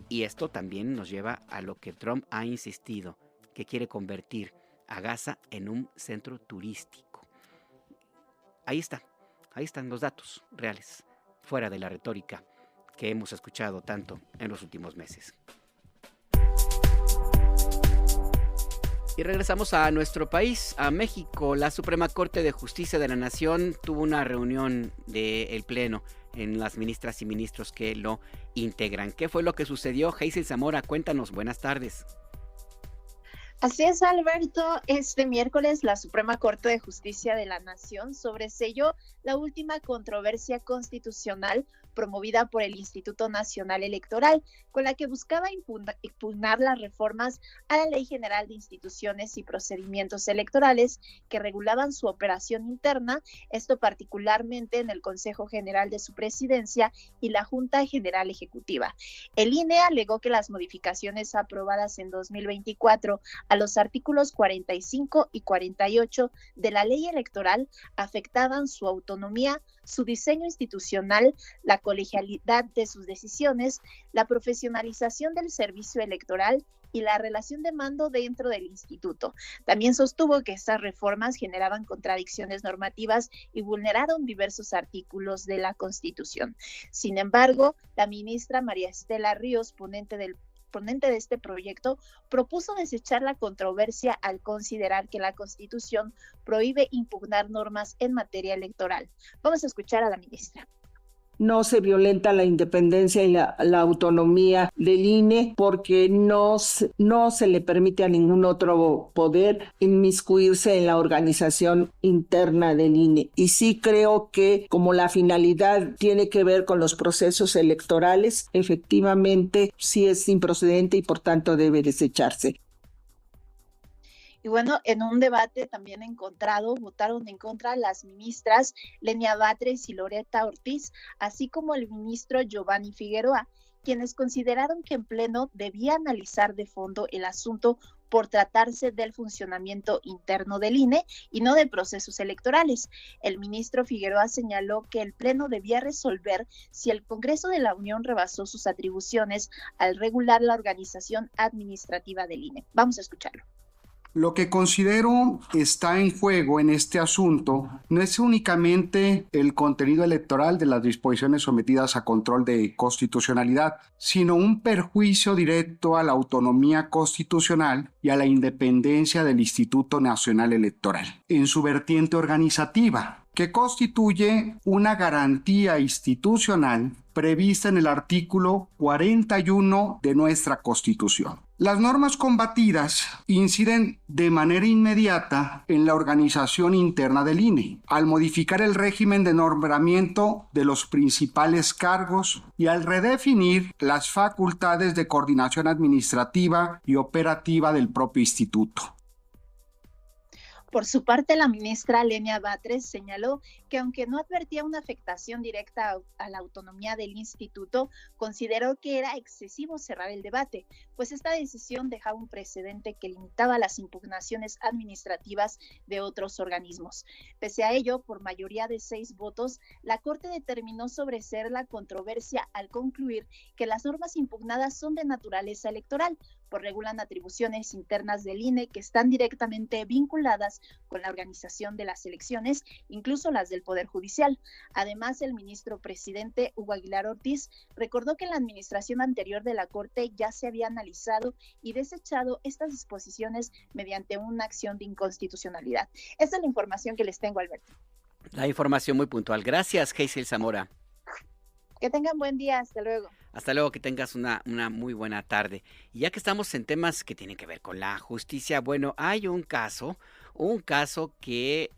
Y esto también nos lleva a lo que Trump ha insistido, que quiere convertir a Gaza en un centro turístico. Ahí están los datos reales, fuera de la retórica que hemos escuchado tanto en los últimos meses. Y regresamos a nuestro país, a México. La Suprema Corte de Justicia de la Nación tuvo una reunión del Pleno en las ministras y ministros que lo integran. ¿Qué fue lo que sucedió? Hazel Zamora, cuéntanos. Buenas tardes. Así es, Alberto. Este miércoles la Suprema Corte de Justicia de la Nación sobreseyó la última controversia constitucional promovida por el Instituto Nacional Electoral, con la que buscaba impugnar las reformas a la Ley General de Instituciones y Procedimientos Electorales que regulaban su operación interna, esto particularmente en el Consejo General de su Presidencia y la Junta General Ejecutiva. El INE alegó que las modificaciones aprobadas en 2024 a los artículos 45 y 48 de la Ley Electoral afectaban su autonomía, su diseño institucional, la colegialidad de sus decisiones, la profesionalización del servicio electoral y la relación de mando dentro del instituto. También sostuvo que estas reformas generaban contradicciones normativas y vulneraron diversos artículos de la Constitución. Sin embargo, la ministra María Estela Ríos, ponente de este proyecto, propuso desechar la controversia al considerar que la Constitución prohíbe impugnar normas en materia electoral. Vamos a escuchar a la ministra. No se violenta la independencia y la autonomía del INE porque no se le permite a ningún otro poder inmiscuirse en la organización interna del INE. Y sí creo que como la finalidad tiene que ver con los procesos electorales, efectivamente sí es improcedente y por tanto debe desecharse. Y bueno, en un debate también encontrado, votaron en contra las ministras Lenia Batres y Loretta Ortiz, así como el ministro Giovanni Figueroa, quienes consideraron que en pleno debía analizar de fondo el asunto por tratarse del funcionamiento interno del INE y no de procesos electorales. El ministro Figueroa señaló que el pleno debía resolver si el Congreso de la Unión rebasó sus atribuciones al regular la organización administrativa del INE. Vamos a escucharlo. Lo que considero está en juego en este asunto no es únicamente el contenido electoral de las disposiciones sometidas a control de constitucionalidad, sino un perjuicio directo a la autonomía constitucional y a la independencia del Instituto Nacional Electoral, en su vertiente organizativa, que constituye una garantía institucional prevista en el artículo 41 de nuestra Constitución. Las normas combatidas inciden de manera inmediata en la organización interna del INE, al modificar el régimen de nombramiento de los principales cargos y al redefinir las facultades de coordinación administrativa y operativa del propio instituto. Por su parte, la ministra Lenia Batres señaló que aunque no advertía una afectación directa a la autonomía del instituto, consideró que era excesivo cerrar el debate, pues esta decisión dejaba un precedente que limitaba las impugnaciones administrativas de otros organismos. Pese a ello, por mayoría de 6 votos, la Corte determinó sobreseer la controversia al concluir que las normas impugnadas son de naturaleza electoral, pues regulan atribuciones internas del INE que están directamente vinculadas con la organización de las elecciones, incluso las del Poder Judicial. Además, el ministro presidente Hugo Aguilar Ortiz recordó que en la administración anterior de la Corte ya se había analizado y desechado estas disposiciones mediante una acción de inconstitucionalidad. Esta es la información que les tengo, Alberto. La información muy puntual. Gracias, Hazel Zamora. Que tengan buen día, hasta luego. Hasta luego, que tengas una muy buena tarde. Y ya que estamos en temas que tienen que ver con la justicia, bueno, hay un caso que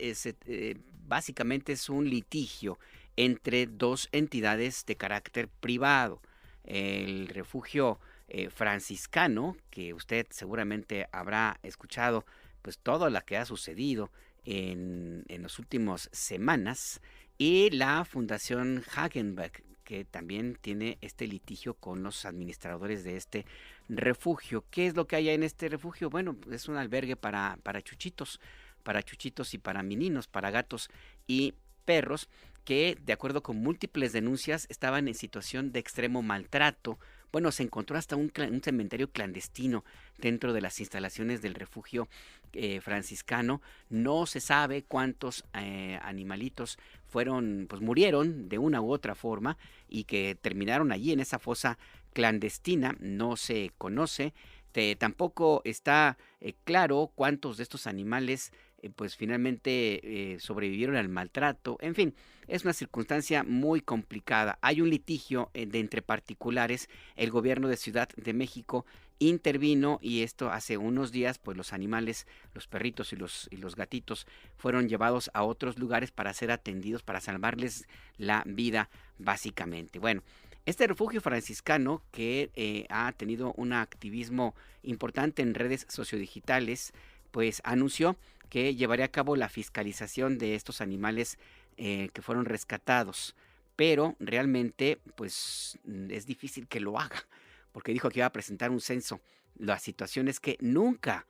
básicamente es un litigio entre 2 entidades de carácter privado. El refugio franciscano, que usted seguramente habrá escuchado, pues todo lo que ha sucedido en las últimas semanas, y la Fundación Hagenbeck, que también tiene este litigio con los administradores de este refugio. ¿Qué es lo que hay en este refugio? Bueno, es un albergue para chuchitos y para meninos, para gatos y perros, que, de acuerdo con múltiples denuncias, estaban en situación de extremo maltrato. Bueno, se encontró hasta un cementerio clandestino dentro de las instalaciones del refugio franciscano. No se sabe cuántos animalitos murieron de una u otra forma y que terminaron allí en esa fosa clandestina. No se conoce. Tampoco está claro cuántos de estos animales finalmente sobrevivieron al maltrato. En fin, es una circunstancia muy complicada. Hay un litigio de entre particulares. El gobierno de Ciudad de México intervino y esto hace unos días, pues los animales, los perritos y los gatitos fueron llevados a otros lugares para ser atendidos, para salvarles la vida, básicamente. Bueno, este refugio franciscano que ha tenido un activismo importante en redes sociodigitales, pues anunció que llevaría a cabo la fiscalización de estos animales que fueron rescatados, pero realmente pues es difícil que lo haga, porque dijo que iba a presentar un censo. La situación es que nunca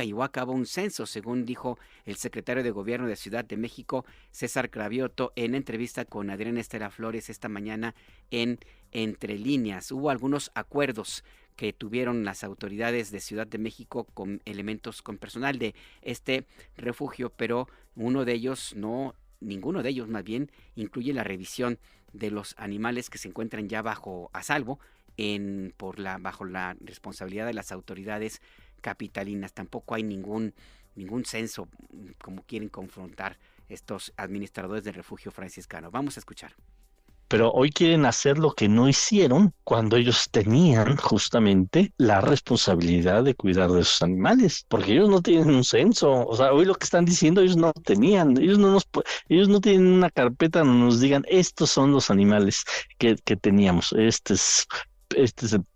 llevó a cabo un censo, según dijo el secretario de Gobierno de Ciudad de México, César Cravioto, en entrevista con Adrián Estela Flores esta mañana en Entre Líneas. Hubo algunos acuerdos que tuvieron las autoridades de Ciudad de México con personal de este refugio, pero ninguno de ellos más bien incluye la revisión de los animales que se encuentran ya a salvo bajo la responsabilidad de las autoridades capitalinas. Tampoco hay ningún censo, como quieren confrontar estos administradores del refugio franciscano. Vamos a escuchar. Pero hoy quieren hacer lo que no hicieron cuando ellos tenían justamente la responsabilidad de cuidar de sus animales, porque ellos no tienen un censo. O sea, hoy lo que están diciendo, ellos no tenían, ellos no tienen una carpeta donde nos digan estos son los animales que teníamos. Este es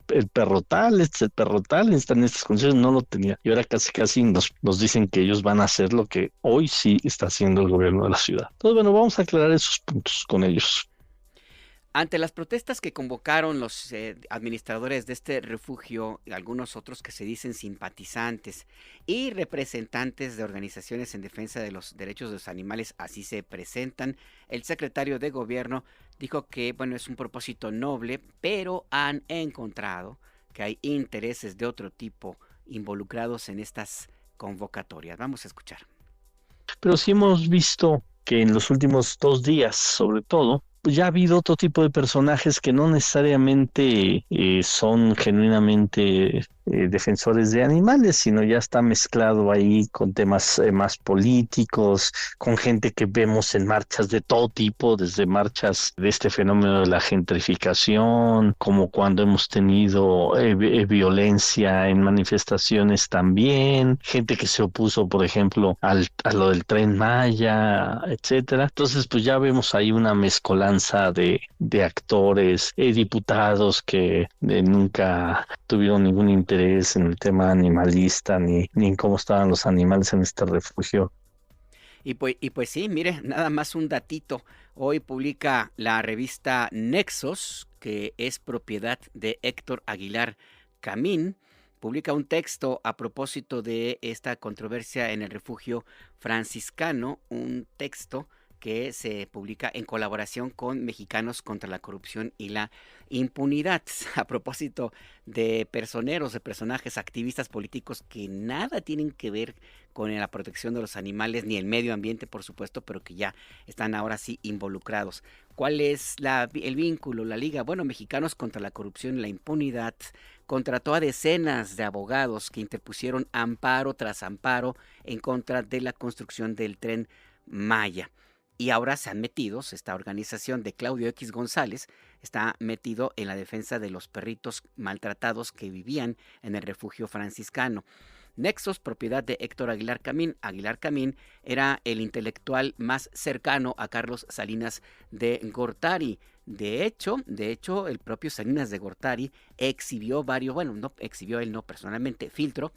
el perro tal, este es el perro tal, están en estas condiciones, no lo tenía. Y ahora casi nos dicen que ellos van a hacer lo que hoy sí está haciendo el gobierno de la ciudad. Entonces, bueno, vamos a aclarar esos puntos con ellos. Ante las protestas que convocaron los administradores de este refugio y algunos otros que se dicen simpatizantes y representantes de organizaciones en defensa de los derechos de los animales, así se presentan, el secretario de Gobierno dijo que, bueno, es un propósito noble, pero han encontrado que hay intereses de otro tipo involucrados en estas convocatorias. Vamos a escuchar. Pero sí hemos visto que en los últimos 2 días, sobre todo, pues ya ha habido otro tipo de personajes que no necesariamente son genuinamente defensores de animales, sino ya está mezclado ahí con temas más políticos, con gente que vemos en marchas de todo tipo, desde marchas de este fenómeno de la gentrificación, como cuando hemos tenido violencia en manifestaciones también, gente que se opuso, por ejemplo, a lo del Tren Maya, etcétera. Entonces, pues ya vemos ahí una mezcolanza de actores, diputados que nunca tuvieron ningún interés en el tema animalista ni en cómo estaban los animales en este refugio. Y pues sí, mire, nada más un datito. Hoy publica la revista Nexos, que es propiedad de Héctor Aguilar Camín, publica un texto a propósito de esta controversia en el refugio franciscano, un texto que se publica en colaboración con Mexicanos contra la Corrupción y la Impunidad, a propósito de personajes, activistas políticos que nada tienen que ver con la protección de los animales ni el medio ambiente, por supuesto, pero que ya están ahora sí involucrados. ¿Cuál es el vínculo, la liga? Bueno, Mexicanos contra la Corrupción y la Impunidad contrató a decenas de abogados que interpusieron amparo tras amparo en contra de la construcción del Tren Maya. Y ahora se han metido, esta organización de Claudio X González está metido en la defensa de los perritos maltratados que vivían en el refugio franciscano. Nexos, propiedad de Héctor Aguilar Camín. Aguilar Camín era el intelectual más cercano a Carlos Salinas de Gortari. De hecho, el propio Salinas de Gortari exhibió personalmente, filtró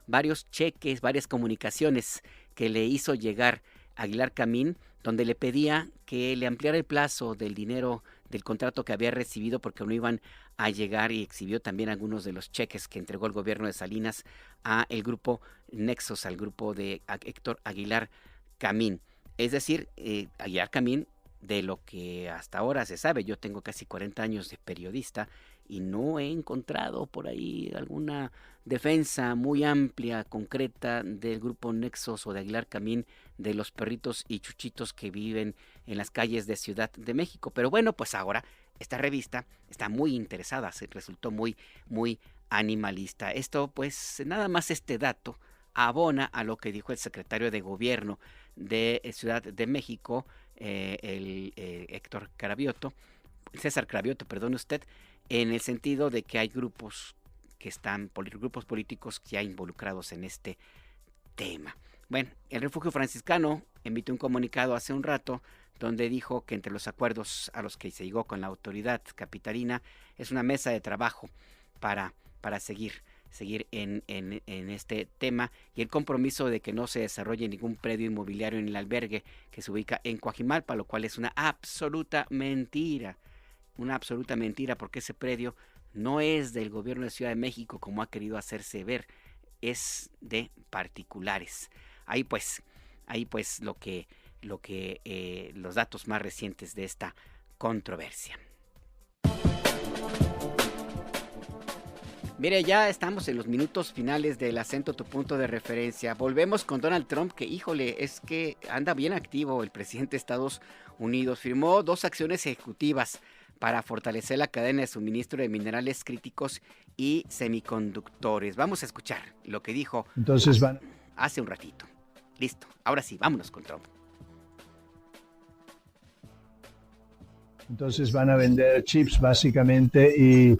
varios cheques, varias comunicaciones que le hizo llegar Aguilar Camín, donde le pedía que le ampliara el plazo del dinero del contrato que había recibido porque no iban a llegar, y exhibió también algunos de los cheques que entregó el gobierno de Salinas a el grupo Nexos, al grupo de Héctor Aguilar Camín. Es decir, Aguilar Camín de lo que hasta ahora se sabe. Yo tengo casi 40 años de periodista y no he encontrado por ahí alguna defensa muy amplia, concreta del grupo Nexos o de Aguilar Camín de los perritos y chuchitos que viven en las calles de Ciudad de México. Pero bueno, pues ahora esta revista está muy interesada, se resultó muy animalista. Esto, pues, nada más este dato abona a lo que dijo el secretario de Gobierno de Ciudad de México, César Cravioto, perdone usted, en el sentido de que hay grupos políticos ya involucrados en este tema. Bueno, el Refugio Franciscano emitió un comunicado hace un rato donde dijo que entre los acuerdos a los que se llegó con la autoridad capitalina es una mesa de trabajo para seguir en este tema, y el compromiso de que no se desarrolle ningún predio inmobiliario en el albergue que se ubica en Coajimalpa, lo cual es una absoluta mentira, porque ese predio no es del gobierno de Ciudad de México como ha querido hacerse ver, es de particulares. Ahí pues los datos más recientes de esta controversia. Mire, ya estamos en los minutos finales del Acento, tu punto de referencia. Volvemos con Donald Trump, que híjole, es que anda bien activo el presidente de Estados Unidos. Firmó 2 acciones ejecutivas para fortalecer la cadena de suministro de minerales críticos y semiconductores. Vamos a escuchar lo que dijo hace un ratito. Listo, ahora sí, vámonos con Trump. Entonces van a vender chips básicamente y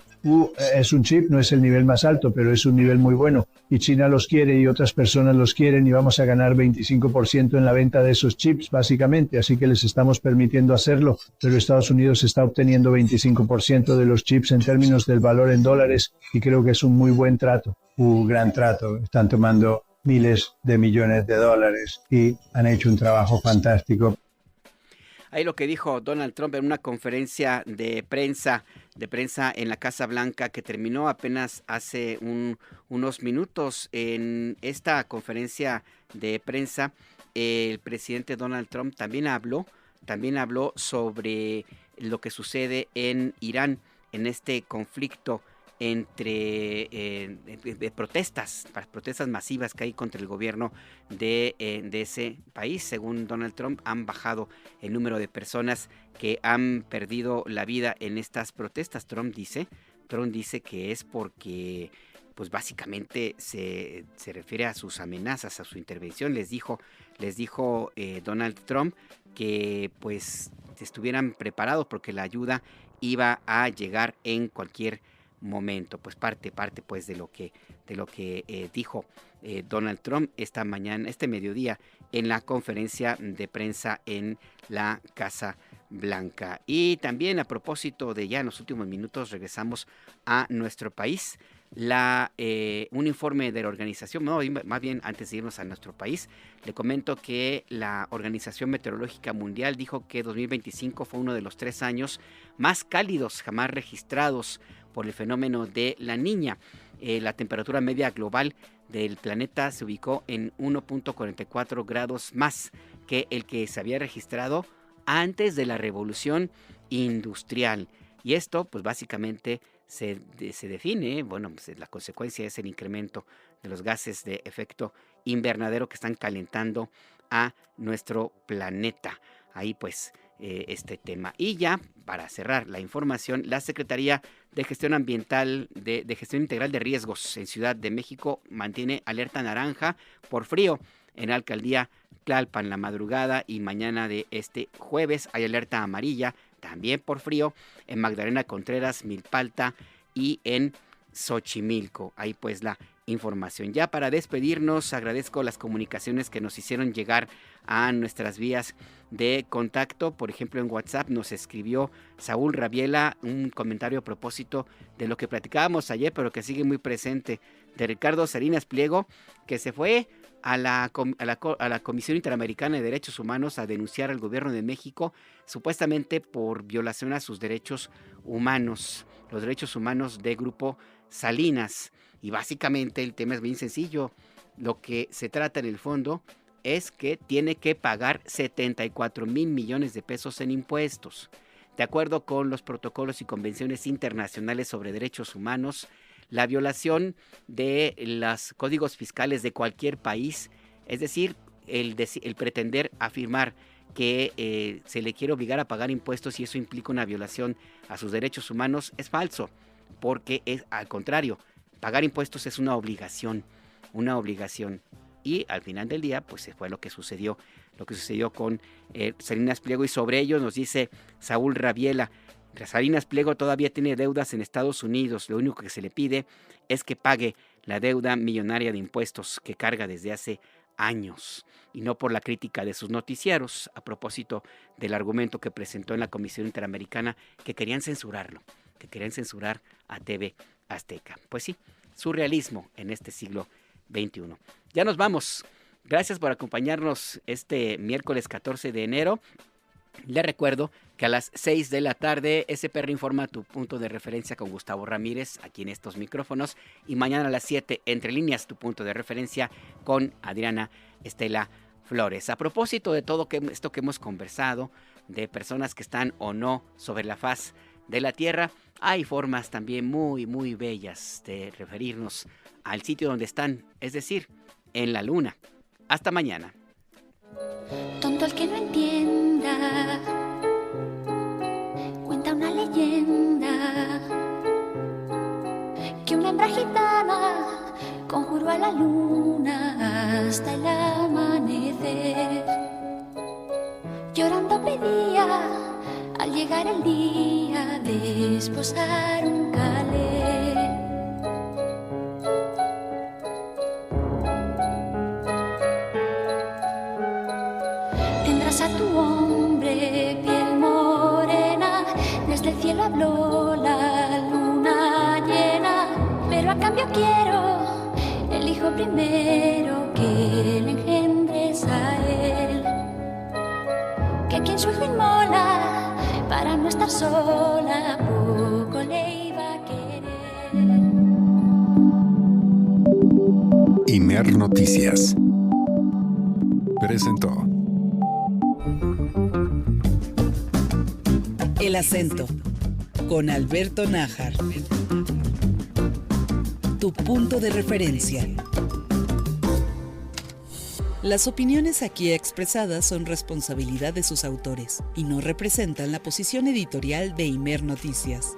es un chip, no es el nivel más alto, pero es un nivel muy bueno. Y China los quiere y otras personas los quieren y vamos a ganar 25% en la venta de esos chips básicamente. Así que les estamos permitiendo hacerlo, pero Estados Unidos está obteniendo 25% de los chips en términos del valor en dólares y creo que es un muy buen trato, un gran trato. Están tomando miles de millones de dólares y han hecho un trabajo fantástico. Ahí lo que dijo Donald Trump en una conferencia de prensa en la Casa Blanca que terminó apenas hace unos minutos. En esta conferencia de prensa, el presidente Donald Trump también habló sobre lo que sucede en Irán, en este conflicto entre protestas masivas que hay contra el gobierno de ese país. Según Donald Trump, han bajado el número de personas que han perdido la vida en estas protestas. Trump dice que es porque pues básicamente se refiere a sus amenazas, a su intervención. Les dijo Donald Trump que pues estuvieran preparados porque la ayuda iba a llegar en cualquier momento. Pues parte pues de lo que dijo Donald Trump este mediodía en la conferencia de prensa en la Casa Blanca. Y también, a propósito de ya en los últimos minutos, regresamos a nuestro país. Un informe de la organización, más bien antes de irnos a nuestro país, le comento que la Organización Meteorológica Mundial dijo que 2025 fue uno de los 3 años más cálidos jamás registrados por el fenómeno de La Niña. La temperatura media global del planeta se ubicó en 1.44 grados más que el que se había registrado antes de la Revolución Industrial. Y esto, pues básicamente se define, pues la consecuencia es el incremento de los gases de efecto invernadero que están calentando a nuestro planeta. Ahí pues este tema. Y ya para cerrar la información, la Secretaría de Gestión Ambiental, de Gestión Integral de Riesgos en Ciudad de México mantiene alerta naranja por frío en la alcaldía Tlalpan. La madrugada y mañana de este jueves hay alerta amarilla también por frío en Magdalena Contreras, Milpalta y en Xochimilco. Ahí pues la información. Ya para despedirnos, agradezco las comunicaciones que nos hicieron llegar a nuestras vías de contacto. Por ejemplo, en WhatsApp nos escribió Saúl Rabiela un comentario a propósito de lo que platicábamos ayer, pero que sigue muy presente, de Ricardo Salinas Pliego, que se fue a la Comisión Interamericana de Derechos Humanos a denunciar al gobierno de México supuestamente por violación a sus derechos humanos, los derechos humanos de Grupo Salinas. Y básicamente el tema es bien sencillo. Lo que se trata en el fondo es que tiene que pagar 74,000 millones de pesos en impuestos. De acuerdo con los protocolos y convenciones internacionales sobre derechos humanos, la violación de los códigos fiscales de cualquier país, es decir, el pretender afirmar que se le quiere obligar a pagar impuestos y eso implica una violación a sus derechos humanos, es falso, porque es al contrario, pagar impuestos es una obligación. Y al final del día, pues fue lo que sucedió con Salinas Pliego, y sobre ello nos dice Saúl Rabiela: Salinas Pliego todavía tiene deudas en Estados Unidos, lo único que se le pide es que pague la deuda millonaria de impuestos que carga desde hace años, y no por la crítica de sus noticieros a propósito del argumento que presentó en la Comisión Interamericana que querían censurar a TV Azteca. Pues sí, surrealismo en este siglo XXI. Ya nos vamos. Gracias por acompañarnos este miércoles 14 de enero. Les recuerdo que a las 6 de la tarde SPR Informa, tu punto de referencia, con Gustavo Ramírez aquí en estos micrófonos, y mañana a las 7 Entre Líneas, tu punto de referencia, con Adriana Estela Flores. A propósito de todo esto que hemos conversado, de personas que están o no sobre la faz de la Tierra, hay formas también muy, muy bellas de referirnos al sitio donde están, es decir, en la Luna. Hasta mañana. Tonto el que no entienda, cuenta una leyenda, que una hembra gitana conjuró a la luna hasta el amanecer. Llorando pedía al llegar el día de esposar un calé. Tendrás a tu hombre piel morena, desde el cielo habló la luna llena, pero a cambio quiero el hijo primero que le engendres a él, que quien su hijo inmola para no estar sola, poco le iba a querer. Imer Noticias presentó El Acento, con Alberto Nájar. Tu punto de referencia. Las opiniones aquí expresadas son responsabilidad de sus autores y no representan la posición editorial de Imer Noticias.